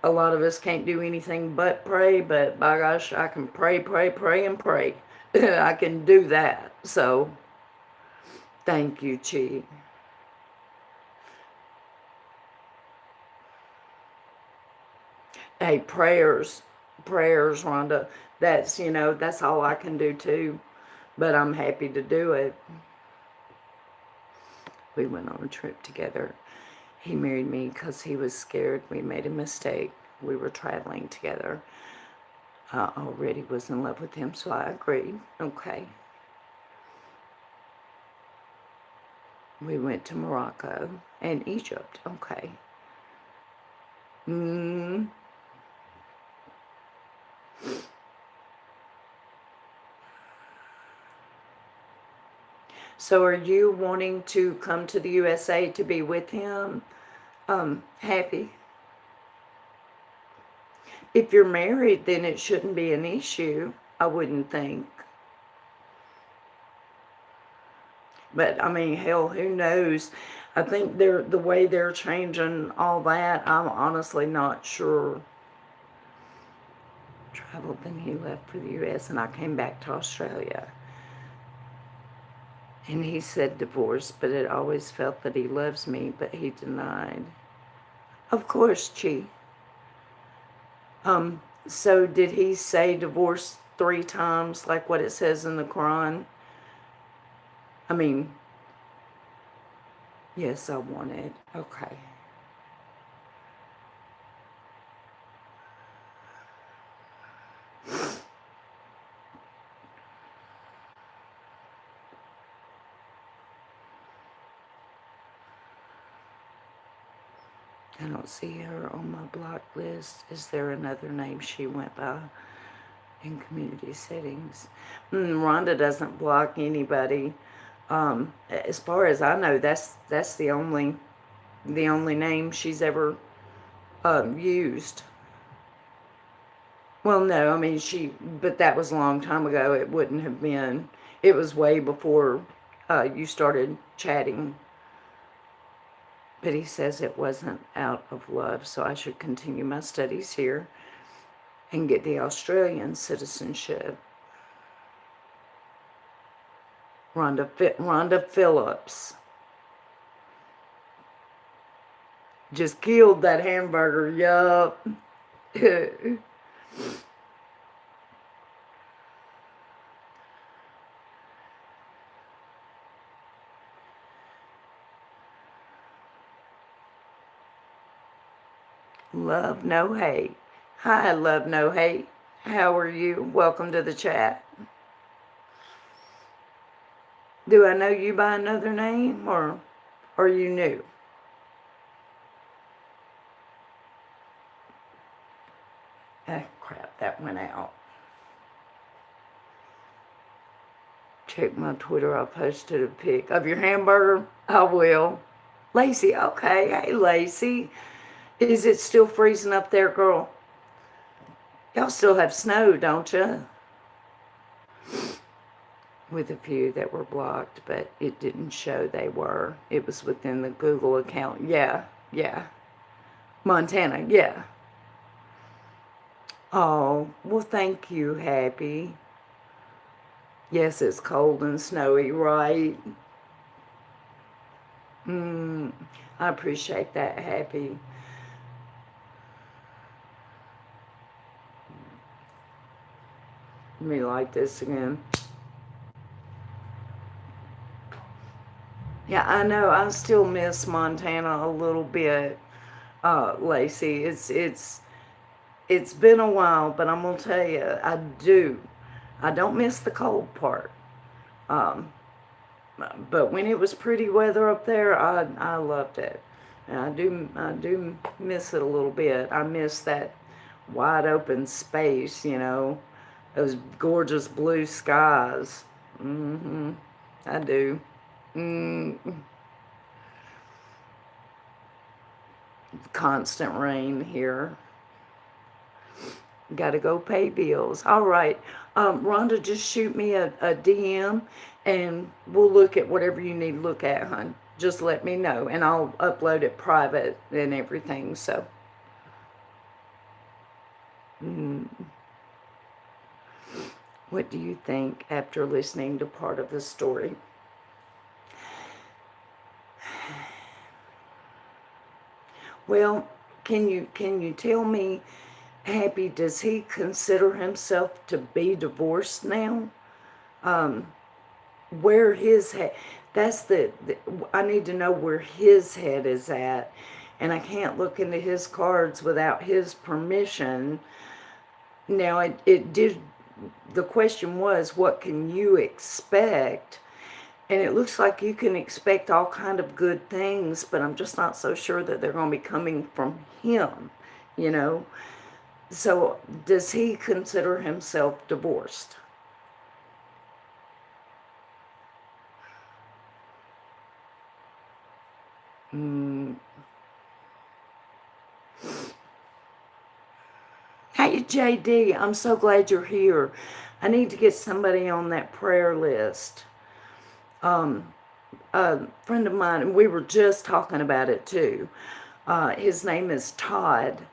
A lot of us can't do anything but pray, but by gosh, I can pray, pray, pray, and pray. I can do that. So, thank you, Chi. Hey, prayers, Rhonda. That's, that's all I can do too. But I'm happy to do it. We went on a trip together. He married me because he was scared we made a mistake. We were traveling together. I already was in love with him, so I agreed. Okay. We went to Morocco and Egypt. Okay. So are you wanting to come to the USA to be with him? Happy. If you're married, then it shouldn't be an issue, I wouldn't think. But, I mean, hell, who knows? I think the way they're changing all that, I'm honestly not sure. Traveled, then he left for the U.S. and I came back to Australia. And he said divorce, but it always felt that he loves me, but he denied. Of course, Chi. So did he say divorce 3 times, like what it says in the Quran? I mean, yes, I wanted. Okay. I don't see her on my block list. Is there another name she went by in community settings? Rhonda doesn't block anybody. As far as I know, that's the only name she's ever used. Well, no, I mean but that was a long time ago. It wouldn't have been. It was way before you started chatting. But he says it wasn't out of love, so I should continue my studies here and get the Australian citizenship. Rhonda Phillips just killed that hamburger, yup. Love, no hate. Hi, Love, no hate. How are you? Welcome to the chat. Do I know you by another name, or are you new? crap, that went out. Check my Twitter. I posted a pic of your hamburger. I will. Lacey, okay. Hey, Lacey. Is it still freezing up there, girl? Y'all still have snow, don't you? With a few that were blocked, but it didn't show they were. It was within the Google account. Yeah, yeah. Montana, yeah. Oh, well, thank you, Happy. Yes, it's cold and snowy, right? I appreciate that, Happy. Let me like this again. Yeah, I know. I still miss Montana a little bit, Lacey. It's been a while, but I'm gonna tell you, I do. I don't miss the cold part. Um, but when it was pretty weather up there, I loved it. And I do miss it a little bit. I miss that wide open space, those gorgeous blue skies. I do. Mm, constant rain here. Got to go pay bills. All right. Rhonda, just shoot me a DM and we'll look at whatever you need to look at, hon. Just let me know and I'll upload it private and everything. So, what do you think after listening to part of the story? Well, can you tell me, Happy, does he consider himself to be divorced now? Where his head, that's I need to know where his head is at. And I can't look into his cards without his permission. Now, it did, the question was, what can you expect? And it looks like you can expect all kind of good things, but I'm just not so sure that they're going to be coming from him, you know? So does he consider himself divorced? Hey, JD, I'm so glad you're here. I need to get somebody on that prayer list. A friend of mine, and we were just talking about it too. His name is Todd,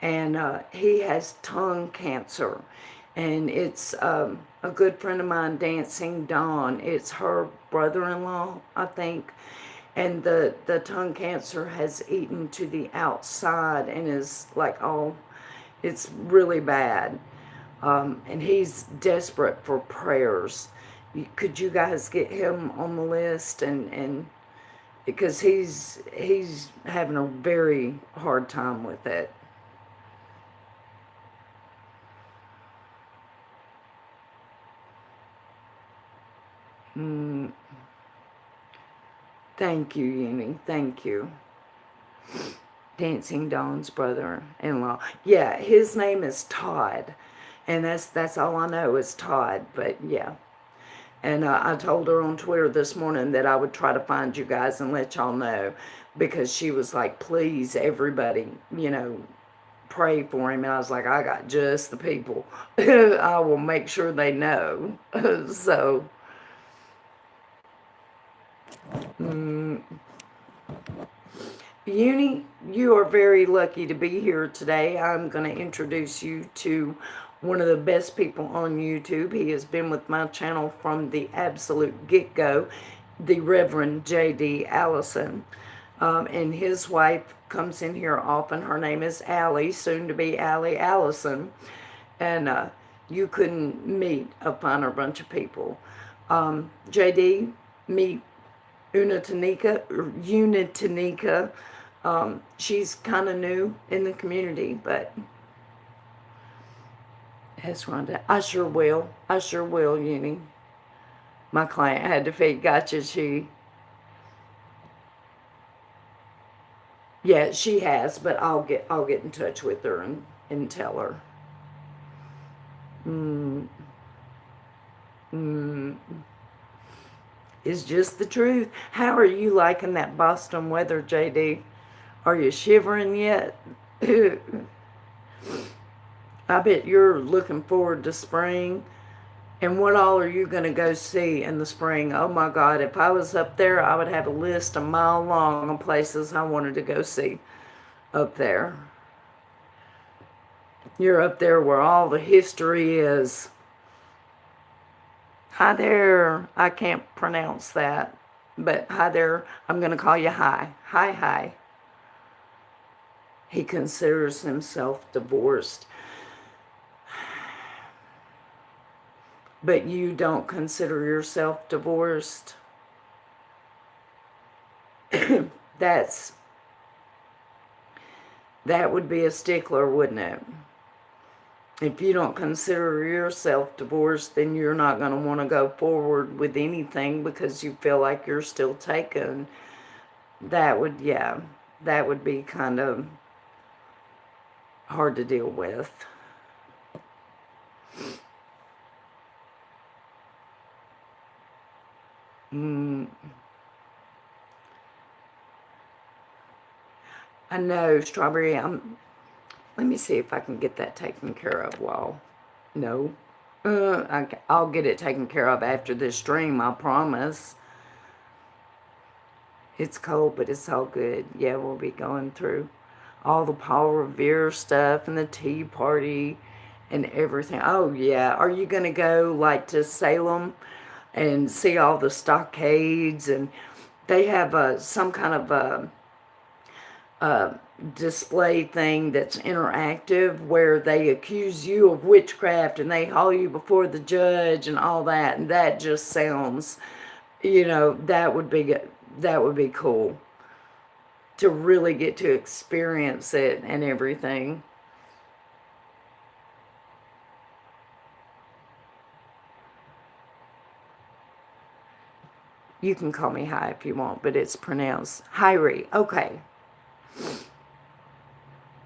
and he has tongue cancer. And it's a good friend of mine, Dancing Dawn. It's her brother-in-law, I think. And the tongue cancer has eaten to the outside and is like all, it's really bad. And he's desperate for prayers. Could you guys get him on the list? And because he's having a very hard time with it. Thank you, Uni. Thank you. Dancing Dawn's brother-in-law. Yeah, his name is Todd. And that's all I know is Todd. But yeah. And I told her on Twitter this morning that I would try to find you guys and let y'all know. Because she was like, please, everybody, pray for him. And I was like, I got just the people. I will make sure they know. So, Uni, you are very lucky to be here today. I'm going to introduce you to one of the best people on YouTube. He has been with my channel from the absolute get-go, the Reverend J.D. Allison. And his wife comes in here often. Her name is Allie, soon to be Allie Allison. And you couldn't meet a finer bunch of people. JD, meet Unitanika. She's kind of new in the community, but yes, Rhonda, I sure will. I sure will, Uni. My client had to feed. Gotcha, she. Yeah, she has, but I'll get in touch with her and tell her. Mm, mm, it's just the truth. How are you liking that Boston weather, JD? Are you shivering yet? I bet you're looking forward to spring. And what all are you going to go see in the spring? Oh my God, if I was up there, I would have a list a mile long of places I wanted to go see up there. You're up there where all the history is. Hi there. I can't pronounce that. But hi there. I'm going to call you Hi. Hi, Hi. He considers himself divorced. But you don't consider yourself divorced. That would be a stickler, wouldn't it? If you don't consider yourself divorced, then you're not going to want to go forward with anything because you feel like you're still taken. That would, yeah, that would be kind of hard to deal with. Mm, I know, Strawberry. Let me see if I can get that taken care of. Well, no. I'll get it taken care of after this stream, I promise. It's cold, but it's all good. Yeah, we'll be going through all the Paul Revere stuff and the Tea Party and everything. Oh, yeah. Are you going to go, like, to Salem and see all the stockades? And they have some kind of a display thing that's interactive where they accuse you of witchcraft and they haul you before the judge and all that. And that just sounds, that would be cool to really get to experience it and everything. You can call me Hi if you want, but it's pronounced Hyrie. Okay.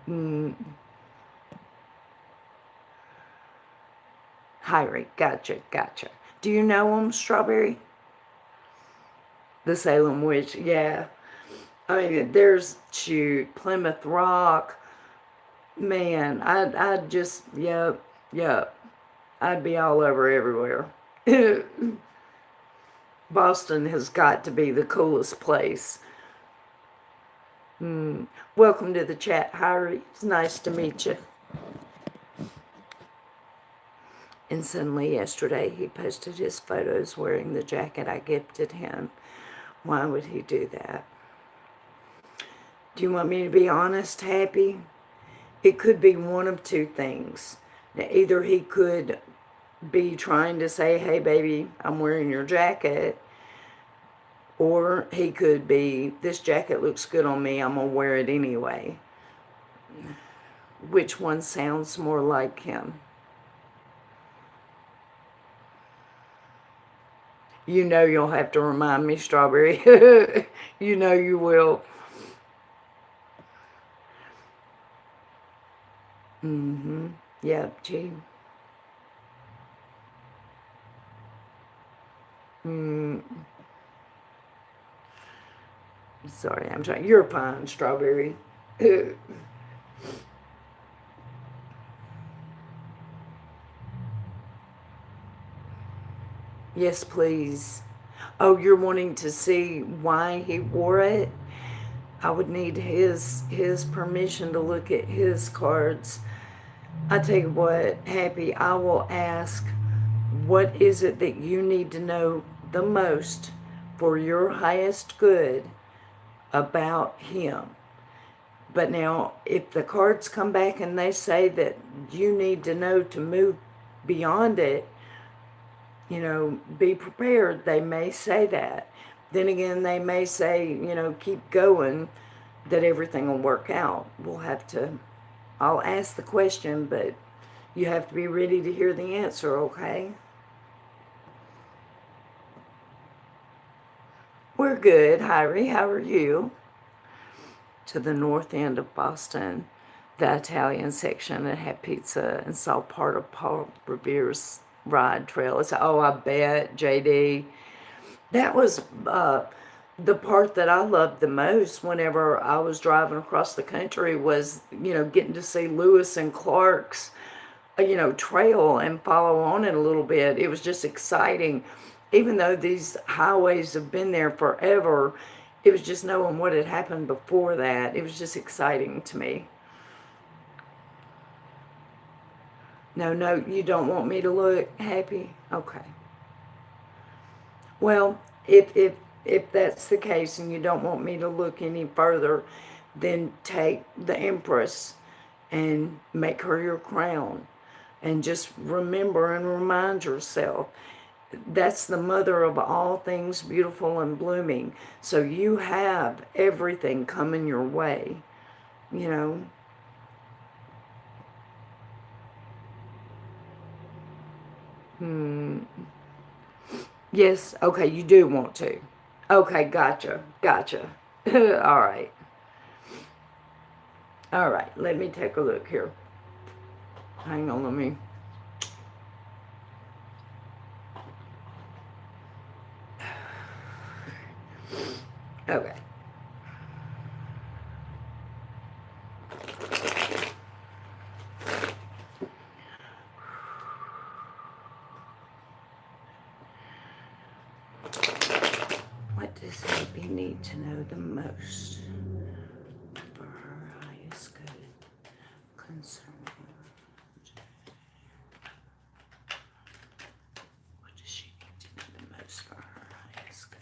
Mm, Hyrie. Gotcha. Do you know him, Strawberry? The Salem Witch, yeah. I mean, there's, shoot, Plymouth Rock. Man, I'd just, yep. I'd be all over everywhere. Boston has got to be the coolest place. Welcome to the chat, Hyrie. It's nice to meet you. And suddenly yesterday he posted his photos wearing the jacket I gifted him. Why would he do that? Do you want me to be honest, Happy? It could be one of two things. Now, either he could be trying to say, hey baby, I'm wearing your jacket, or he could be, this jacket looks good on me, I'm gonna wear it anyway. Which one sounds more like him? You know you'll have to remind me, Strawberry. You know you will. Yep, gee. Sorry, I'm trying. You're fine, Strawberry. Yes, please. Oh, you're wanting to see why he wore it? I would need his permission to look at his cards. I tell you what, Happy, I will ask, what is it that you need to know the most for your highest good about him? But now, if the cards come back and they say that you need to know to move beyond it, be prepared. They may say that. Then again, they may say, keep going, that everything will work out. I'll ask the question, but you have to be ready to hear the answer, okay? We're good, Hyrie. How are you? To the north end of Boston. the Italian section that had pizza, and saw part of Paul Revere's ride trail. It's, oh, I bet, JD. That was the part that I loved the most whenever I was driving across the country was, getting to see Lewis and Clark's, trail and follow on it a little bit. It was just exciting. Even though these highways have been there forever, it was just knowing what had happened before that. It was just exciting to me. No, you don't want me to look happy? Okay. Well, if that's the case and you don't want me to look any further, then take the Empress and make her your crown. And just remember and remind yourself that's the mother of all things beautiful and blooming. So you have everything coming your way, you know. Yes, okay, you do want to. Okay, gotcha. All right. All right, let me take a look here. Hang on, let me. Okay. What does Abby need to know the most for her highest good concern? What does she need to know the most for her highest good?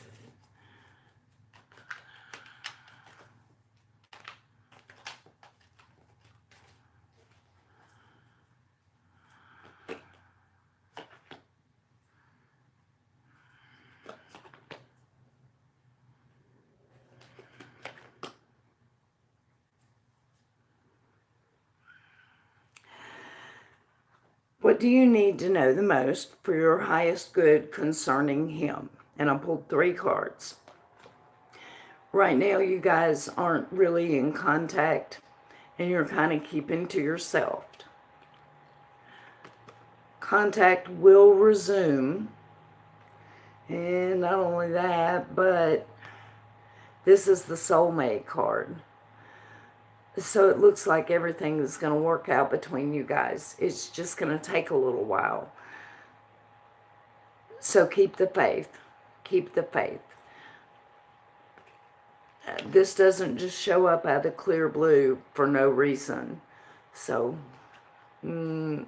What do you need to know the most for your highest good concerning him? And I pulled 3 cards. Right now, you guys aren't really in contact, and you're kind of keeping to yourself. Contact will resume. And not only that, but this is the soulmate card. So it looks like everything is going to work out between you guys. It's just going to take a little while. So keep the faith. Keep the faith. This doesn't just show up out of clear blue for no reason. So, feeling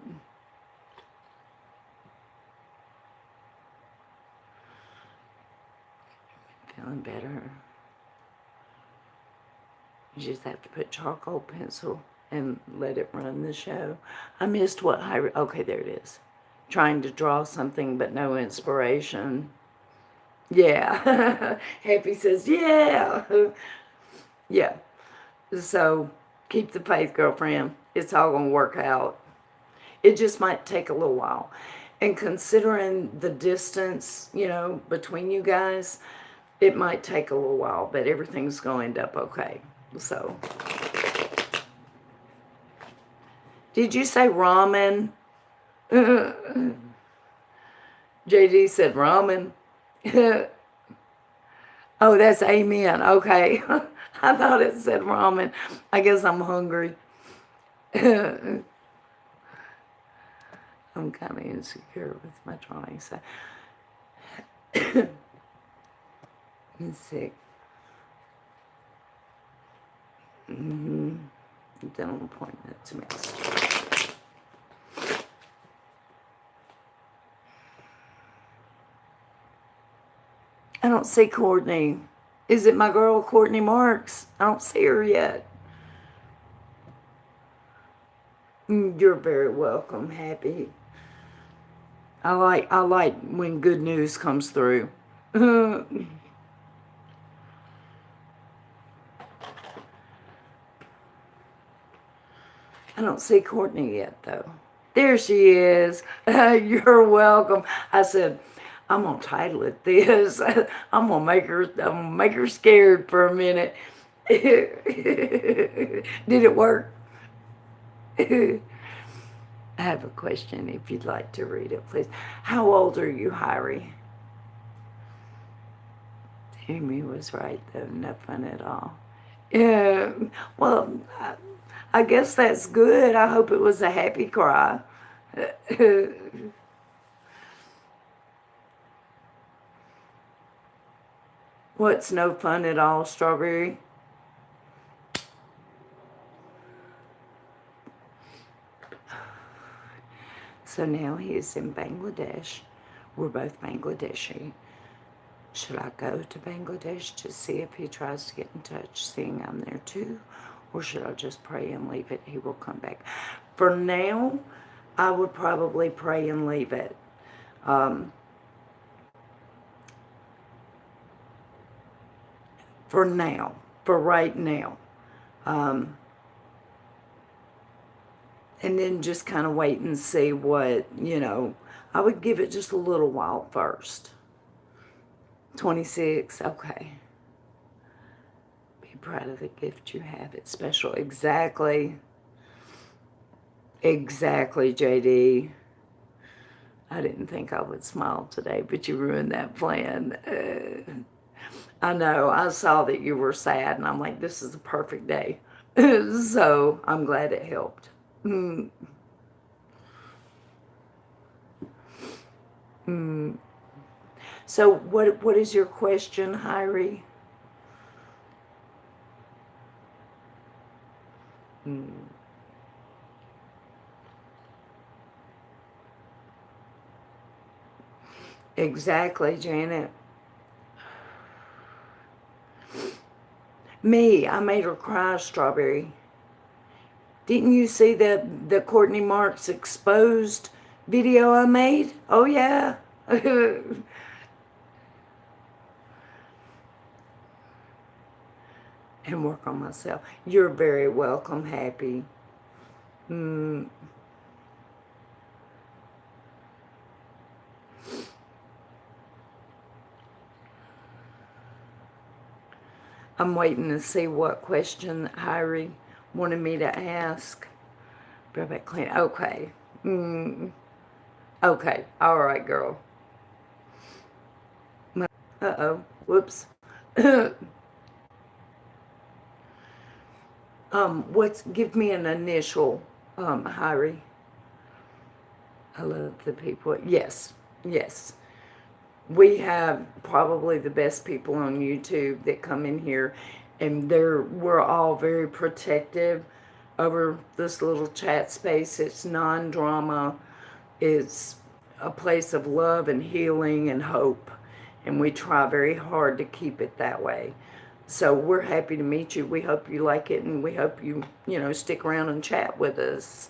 better. You just have to put charcoal pencil and let it run the show. I missed what okay, there it is. Trying to draw something but no inspiration. Yeah. Happy says, yeah. Yeah. So keep the faith, girlfriend. It's all going to work out. It just might take a little while. And considering the distance, between you guys, it might take a little while, but everything's going to end up okay. So, did you say ramen? JD said ramen. Oh, that's amen. Okay. I thought it said ramen. I guess I'm hungry. I'm kind of insecure with my drawing. So, I'm sick. Dental appointment to miss. I don't see Courtney. Is it my girl Courtney Marks? I don't see her yet. You're very welcome, Happy. I like when good news comes through. I don't see Courtney yet, though. There she is. You're welcome. I said, I'm gonna title it this. I'm gonna make her scared for a minute. Did it work? I have a question if you'd like to read it, please. How old are you, Harry? Amy was right, though. No fun at all. Yeah, well, I guess that's good. I hope it was a happy cry. What's no fun at all, Strawberry? So now he is in Bangladesh. We're both Bangladeshi. Should I go to Bangladesh to see if he tries to get in touch, seeing I'm there too? Or should I just pray and leave it? He will come back. For now, I would probably pray and leave it. For now, for right now. And then just kind of wait and see what, I would give it just a little while first. 26, okay. Be proud of the gift you have. It's special. Exactly. Exactly, JD. I didn't think I would smile today, but you ruined that plan. I know. I saw that you were sad, and I'm like, this is a perfect day. So I'm glad it helped. Mm. Mm. So what is your question, Hyrie? Mm. Exactly, Janet. Me, I made her cry, Strawberry. Didn't you see the Courtney Marks exposed video I made? Oh, yeah. And work on myself. You're very welcome, Happy. Mm. I'm waiting to see what question Hyrie wanted me to ask. Back clean. Okay. Mm. Okay. All right, girl. Uh-oh. Whoops. Give me an initial, Hyrie. I love the people. Yes. Yes. We have probably the best people on YouTube that come in here, and we're all very protective over this little chat space. It's non-drama. It's a place of love and healing and hope, and we try very hard to keep it that way. So we're happy to meet you. We hope you like it, and we hope you, stick around and chat with us.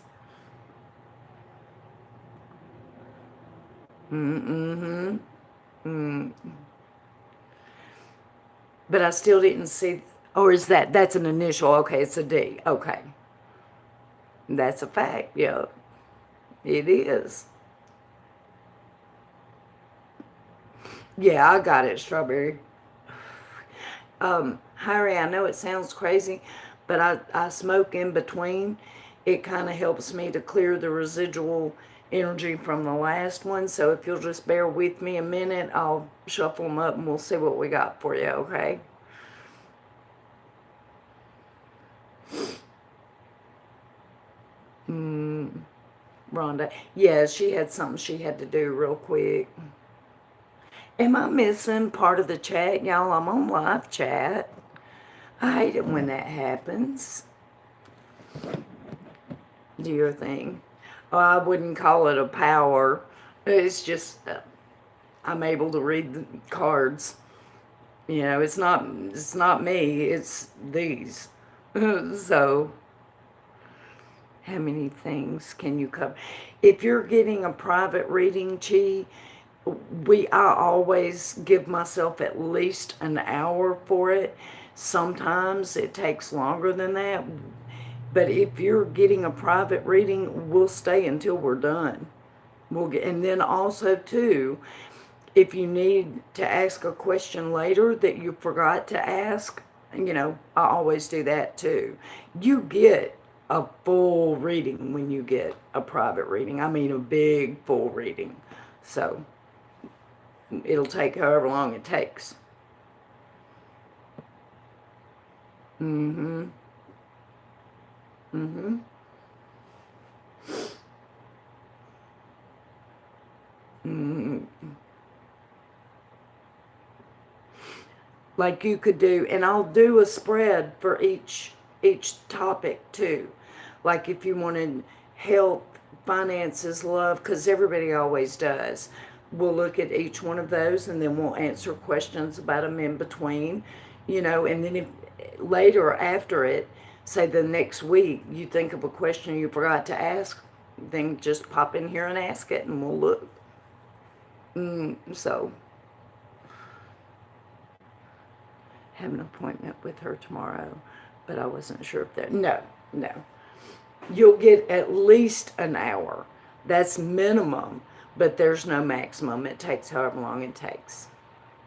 Mm-hmm. Mm. But I still didn't see, or is that's an initial? Okay, it's a D. Okay. That's a fact, yeah. It is. Yeah, I got it, Strawberry. Harry, I know it sounds crazy, but I smoke in between. It kind of helps me to clear the residual energy from the last one. So if you'll just bear with me a minute, I'll shuffle them up and we'll see what we got for you, okay? Rhonda. Yeah, she had something she had to do real quick. Am I missing part of the chat? Y'all, I'm on live chat. I hate it when that happens. Do your thing. Oh, I wouldn't call it a power. It's just I'm able to read the cards. It's not me. It's these. So, how many things can you cover? If you're getting a private reading, Chi, I always give myself at least an hour for it. Sometimes it takes longer than that. But if you're getting a private reading, we'll stay until we're done. And then also too, if you need to ask a question later that you forgot to ask, I always do that too. You get a full reading when you get a private reading. I mean a big full reading. So it'll take however long it takes. Mm-hmm. Mm-hmm. Mm-hmm. Like you could do, and I'll do a spread for each topic too. Like if you wanted health, finances, love, because everybody always does. We'll look at each one of those, and then we'll answer questions about them in between, and then if later or after it, say the next week, you think of a question you forgot to ask, then just pop in here and ask it, and we'll look. So have an appointment with her tomorrow, but I wasn't sure if that. No, no. You'll get at least an hour. That's minimum, but there's no maximum. It takes however long it takes.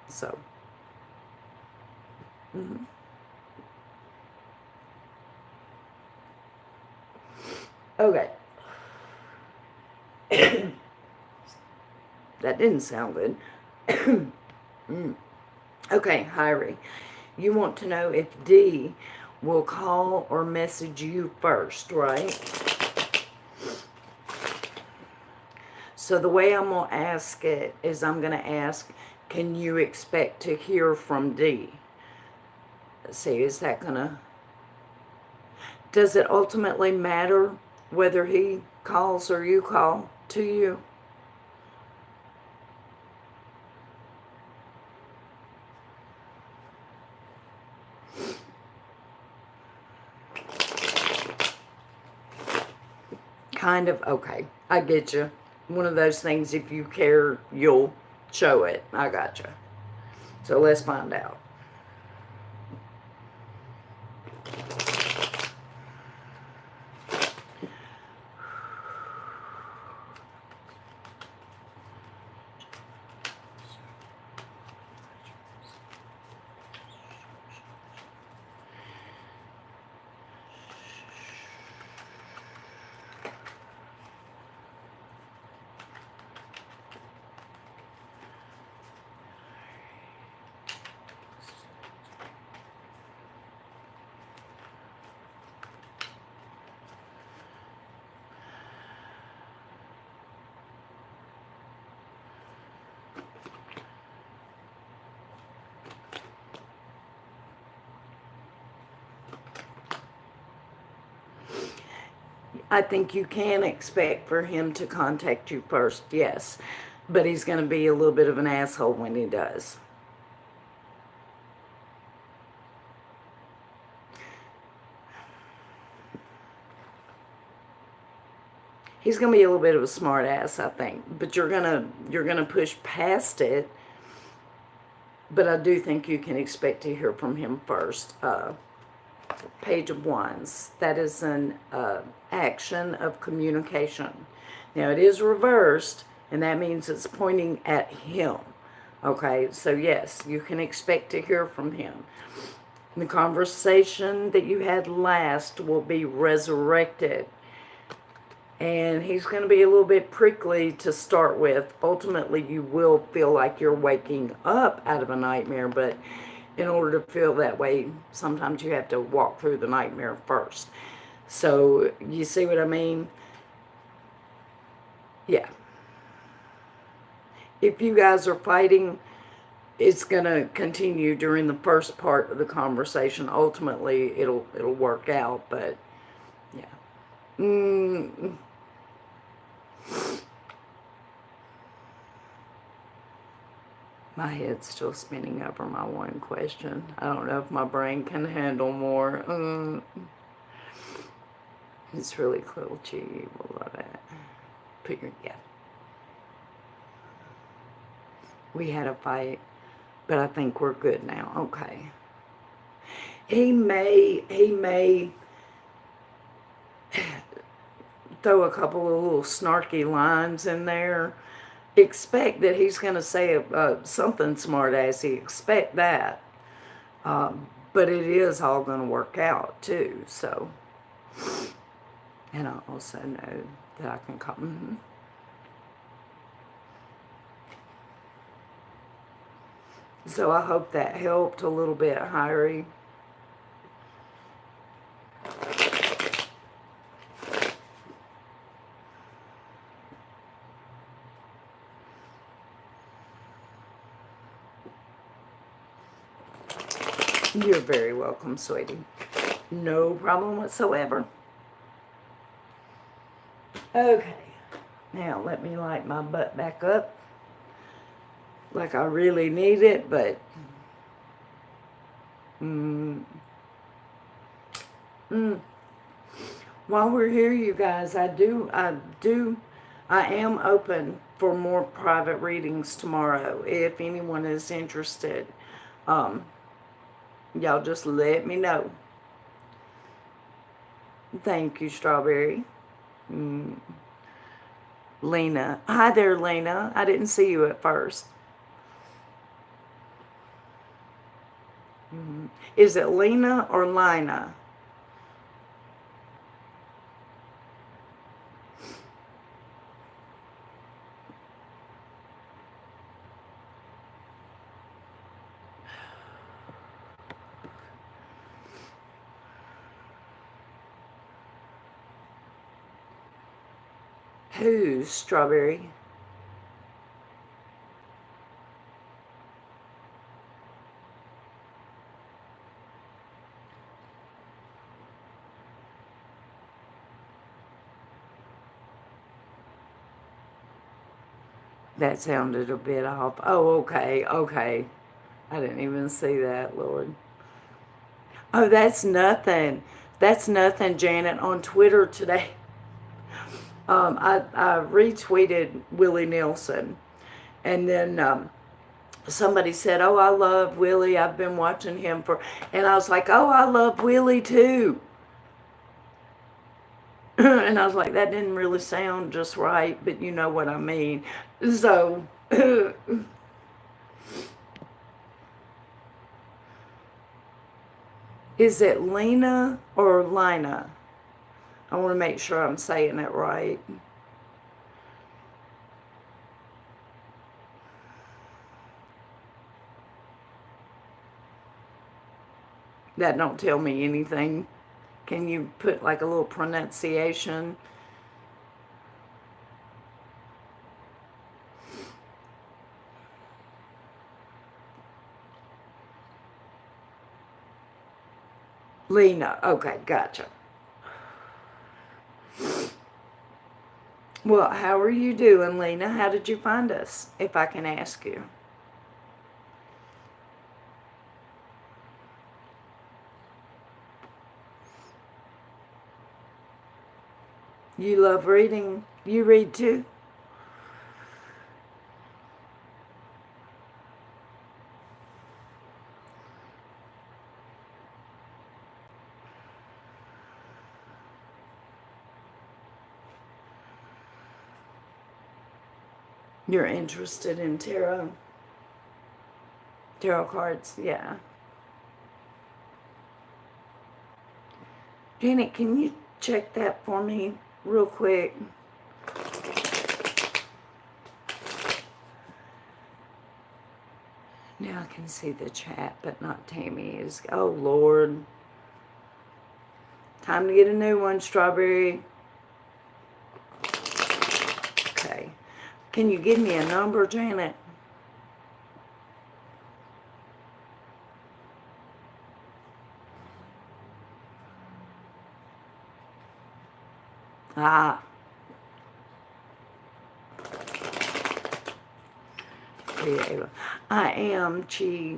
So, okay. That didn't sound good. Okay, Hyrie. You want to know if D will call or message you first, right? So the way I'm going to ask it is I'm going to ask, can you expect to hear from D? Let's see, is that going to... Does it ultimately matter whether he calls or you call to you? Kind of, okay. I get you. One of those things, if you care, you'll show it. I got you. So let's find out. I think you can expect for him to contact you first, yes. But he's going to be a little bit of an asshole when he does. He's going to be a little bit of a smart ass, I think. But you're gonna push past it. But I do think you can expect to hear from him first. Page of Wands. That is an action of communication. Now it is reversed, and that means it's pointing at him. Okay, so yes, you can expect to hear from him. The conversation that you had last will be resurrected. And he's going to be a little bit prickly to start with. Ultimately, you will feel like you're waking up out of a nightmare, but in order to feel that way, sometimes you have to walk through the nightmare first. So, you see what I mean? Yeah. If you guys are fighting, it's going to continue during the first part of the conversation. Ultimately, it'll work out, but yeah. My head's still spinning over my one question. I don't know if my brain can handle more. It's really cool, you will love it. Yeah. We had a fight, but I think we're good now. Okay. He may throw a couple of little snarky lines in there. Expect that he's going to say something smart-assy. Expect that. But it is all going to work out, too. So, And I also know that I can call. So I hope that helped a little bit, Hyrie. You're very welcome, sweetie. No problem whatsoever. Okay. Now let me light my butt back up. Like I really need it, but while we're here, you guys, I am open for more private readings tomorrow. If anyone is interested, y'all just let me know. Thank you, Strawberry. Lena. Hi there, Lena. I didn't see you at first. Is it Lena or Lina? Who's Strawberry? That sounded a bit off. Oh, okay, okay. I didn't even see that, Lord. Oh, that's nothing. That's nothing, Janet. On Twitter today, I retweeted Willie Nelson. And then somebody said, oh, I love Willie. I've been watching him for... And I was like, oh, I love Willie too. And I was like, that didn't really sound just right, but you know what I mean. So... Is it Lena or Lina? I want to make sure I'm saying it right. That don't tell me anything. Can you put like a little pronunciation? Lena. Okay, gotcha. Well, how are you doing, Lena? How did you find us, if I can ask you? You love reading? You read too? You're interested in tarot? Tarot cards, yeah. Janet, can you check that for me real quick? Now I can see the chat, but not Tammy. Oh, Lord. Time to get a new one, Strawberry. Okay. Can you give me a number, Janet? Ah. I am, Chi,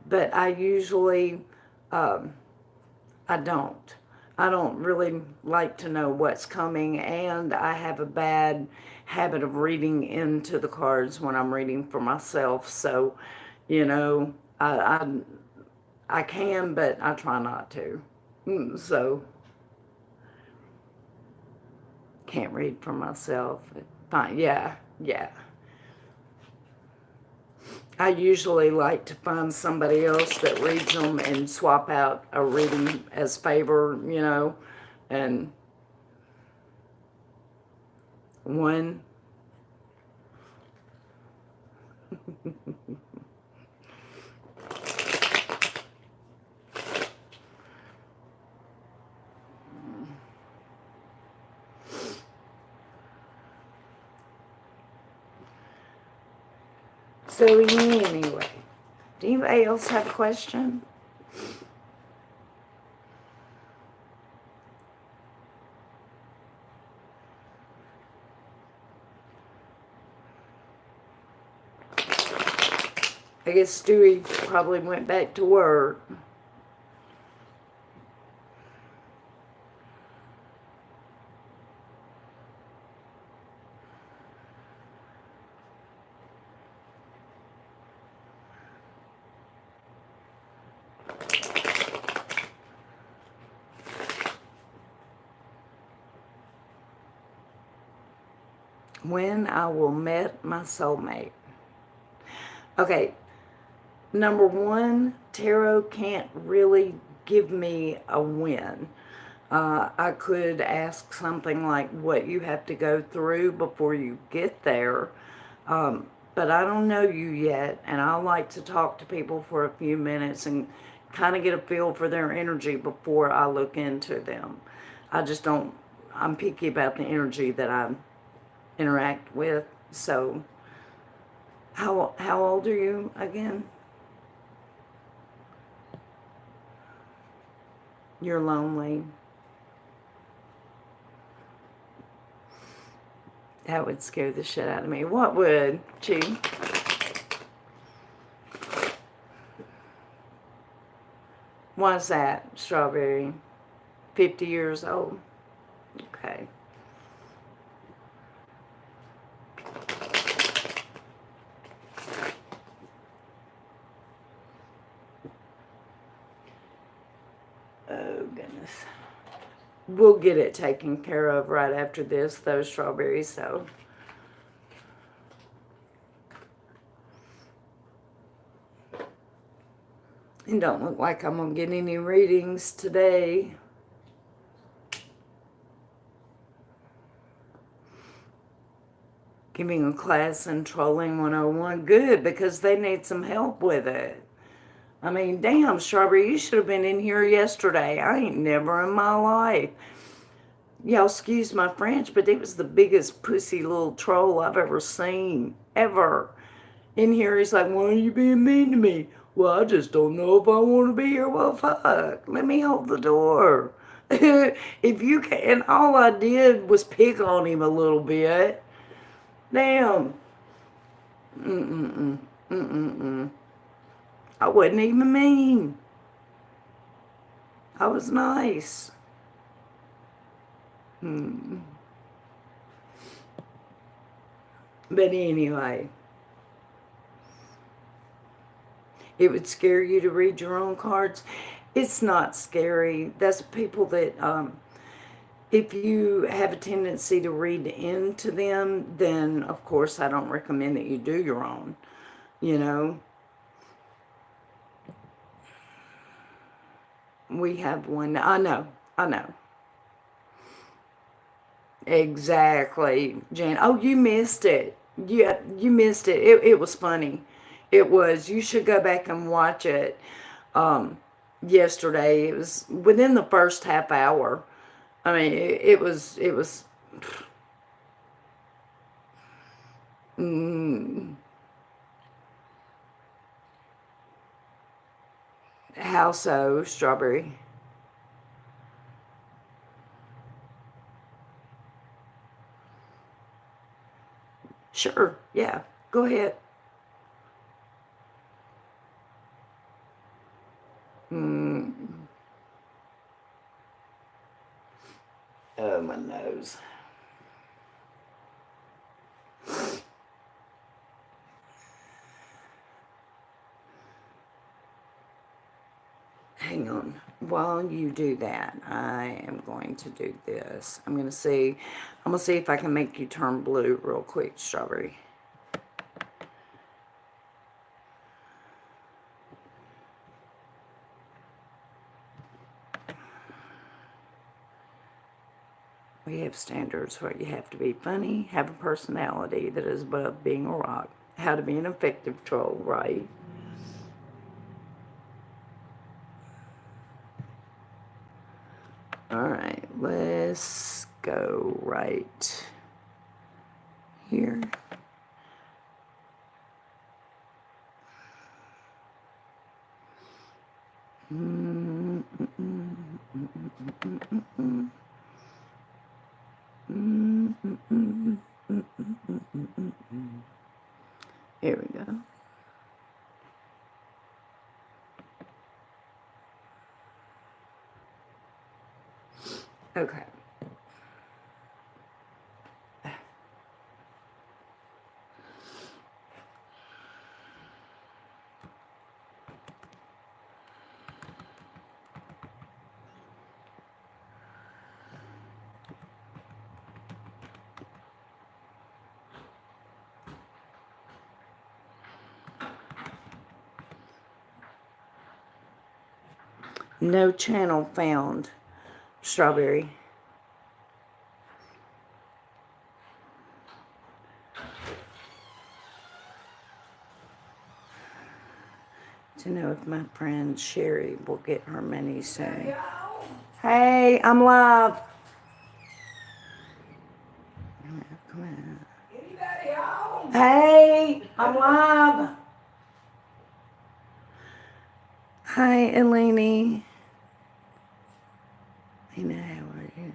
but I usually, I don't. I don't really like to know what's coming, and I have a bad habit of reading into the cards when I'm reading for myself. So, you know, I can, but I try not to. So, can't read for myself. Fine, yeah, yeah. I usually like to find somebody else that reads them and swap out a reading as favor, you know, and One. So anyway, do anybody else have a question? I guess Stewie probably went back to work. When I will meet my soulmate. Okay, number one, tarot can't really give me a when. I could ask something like what you have to go through before you get there. But I don't know you yet, and I like to talk to people for a few minutes and kind of get a feel for their energy before I look into them. I just don't, I'm picky about the energy that I interact with. So, how old are you again? You're lonely. That would scare the shit out of me. What would, Chi? Why's that, Strawberry? 50 years old? Okay. Oh, goodness. We'll get it taken care of right after this, though, Strawberry, so. It don't look like I'm going to get any readings today. Giving a class in Trolling 101. Good, because they need some help with it. I mean, damn, Strawberry, you should have been in here yesterday. I ain't never in my life. Y'all excuse my French, but it was the biggest pussy little troll I've ever seen. Ever. In here, he's like, why are you being mean to me? Well, I just don't know if I want to be here. Well, fuck. Let me hold the door. If you can. And all I did was pick on him a little bit. Damn. Mm-mm-mm. Mm-mm-mm. I wasn't even mean. I was nice. But anyway, it would scare you to read your own cards. It's not scary. That's people that, if you have a tendency to read into them, then of course I don't recommend that you do your own, you know. We have one. I know. Exactly, Jan. Oh, you missed it. Yeah, you missed it. It was funny. It was. You should go back and watch it. Yesterday, it was within the first half hour. I mean, it was. Mm, how so, Strawberry? Sure. Yeah. Go ahead. Mm. Oh, my nose. Hang on. While you do that, I am going to do this. I'm going to see if I can make you turn blue real quick, Strawberry. We have standards where you have to be funny, have a personality that is above being a rock. How to be an effective troll, right? Alright, let's go right here. Here we go. Okay. No channel found. Strawberry. To know if my friend Sherry will get her money soon. Hey, I'm live. Come on. Anybody home? Hey, I'm live. Hi, Eleni. Lena, how are you?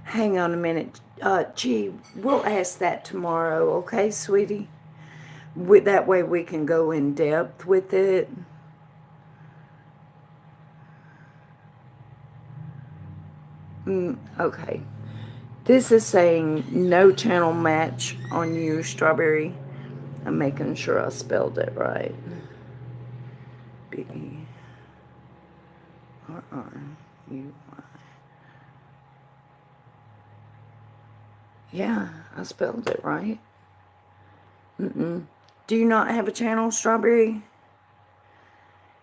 Hang on a minute. Gee, we'll ask that tomorrow, okay, sweetie? That way we can go in depth with it. Okay. This is saying no channel match on you, Strawberry. I'm making sure I spelled it right. B-E-R-R-U-Y. Yeah, I spelled it right. Do you not have a channel, Strawberry?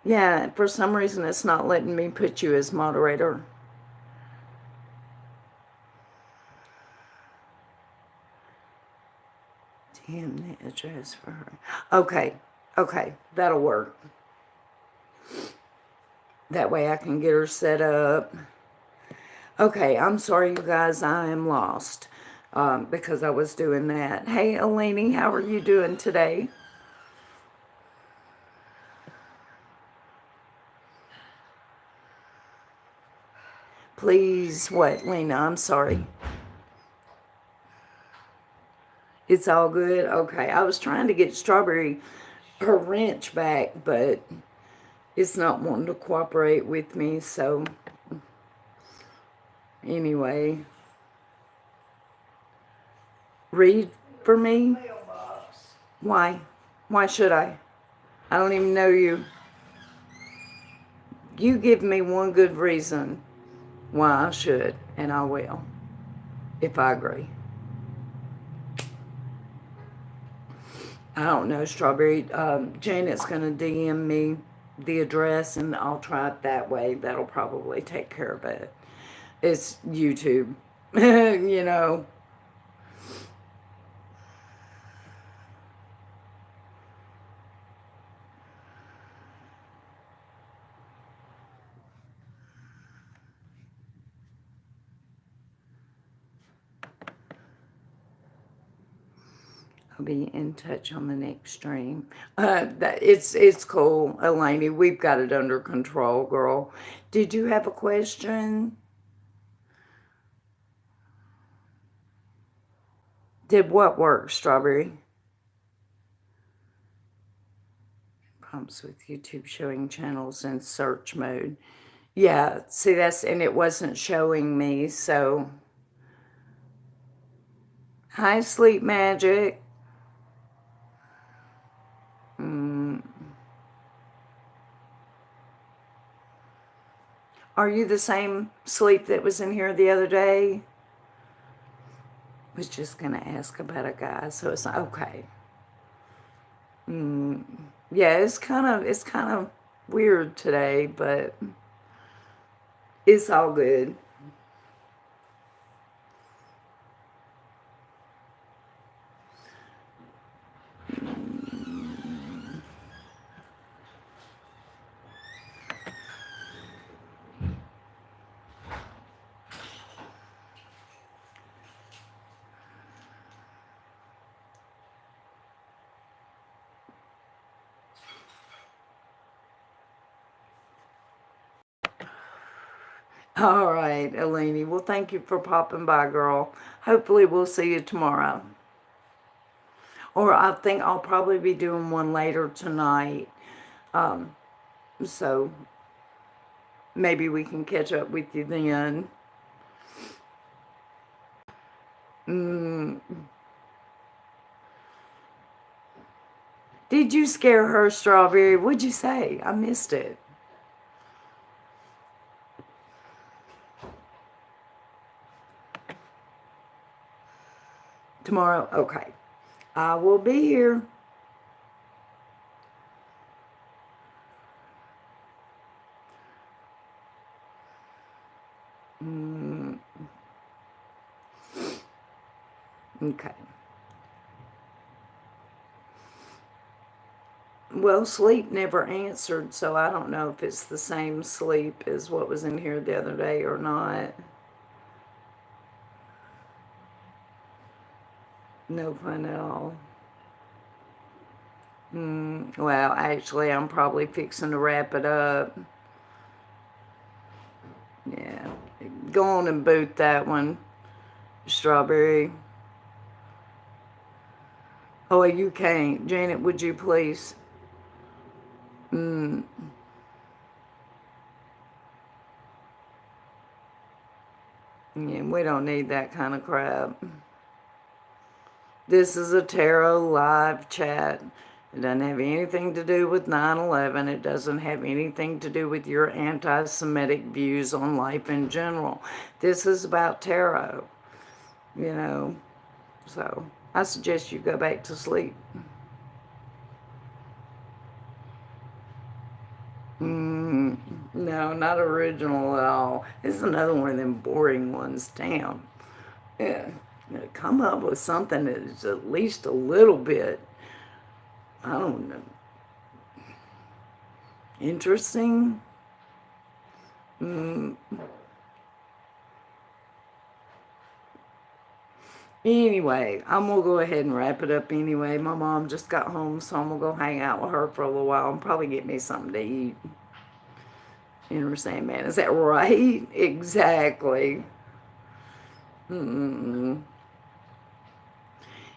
Yeah, for some reason it's not letting me put you as moderator. Damn, the address for her. Okay, that'll work. That way I can get her set up. Okay, I'm sorry, you guys, I am lost because I was doing that. Hey, Eleni, how are you doing today? Please, what, Lena? I'm sorry. It's all good? Okay, I was trying to get Strawberry her wrench back, but it's not wanting to cooperate with me, so anyway. Read for me? Why? Why should I? I don't even know you. You give me one good reason why I should, and I will, if I agree. I don't know, Strawberry. Janet's going to DM me the address, and I'll try it that way. That'll probably take care of it. It's YouTube, you know. I'll be in touch on the next stream. It's cool, Eleni. We've got it under control, girl. Did you have a question? Did what work, Strawberry? Problems with YouTube showing channels in search mode. Yeah, see, and it wasn't showing me, so. Hi, Sleep Magic. Are you the same Sleep that was in here the other day? Was just going to ask about a guy, so it's okay. Yeah, it's kind of weird today, but it's all good. All right, Eleni. Well, thank you for popping by, girl. Hopefully, we'll see you tomorrow. Or I think I'll probably be doing one later tonight. So maybe we can catch up with you then. Mm, did you scare her, Strawberry? What'd you say? I missed it. Tomorrow? Okay. I will be here. Mm, okay. Well, sleep never answered, so I don't know if it's the same sleep as what was in here the other day or not. No fun at all. Well, actually, I'm probably fixing to wrap it up. Yeah. Go on and boot that one, Strawberry. Oh, you can't. Janet, would you please? Mm, yeah, we don't need that kind of crap. This is a tarot live chat. It doesn't have anything to do with 9/11. It doesn't have anything to do with your anti Semitic views on life in general. This is about tarot, you know. So I suggest you go back to sleep. Mm, no, not original at all. This is another one of them boring ones. Damn. Yeah. Come up with something that is at least a little bit, I don't know, interesting. Mm, anyway, I'm going to go ahead and wrap it up anyway. My mom just got home, so I'm going to go hang out with her for a little while and probably get me something to eat. You understand, man? Is that right? Exactly. Mm-mm.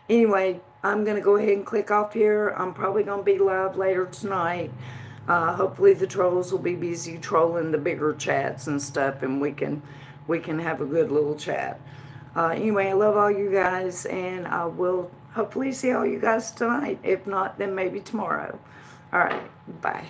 Anyway, I'm going to go ahead and click off here. I'm probably going to be live later tonight. Hopefully the trolls will be busy trolling the bigger chats and stuff, and we can have a good little chat. Anyway, I love all you guys, and I will hopefully see all you guys tonight. If not, then maybe tomorrow. All right, bye.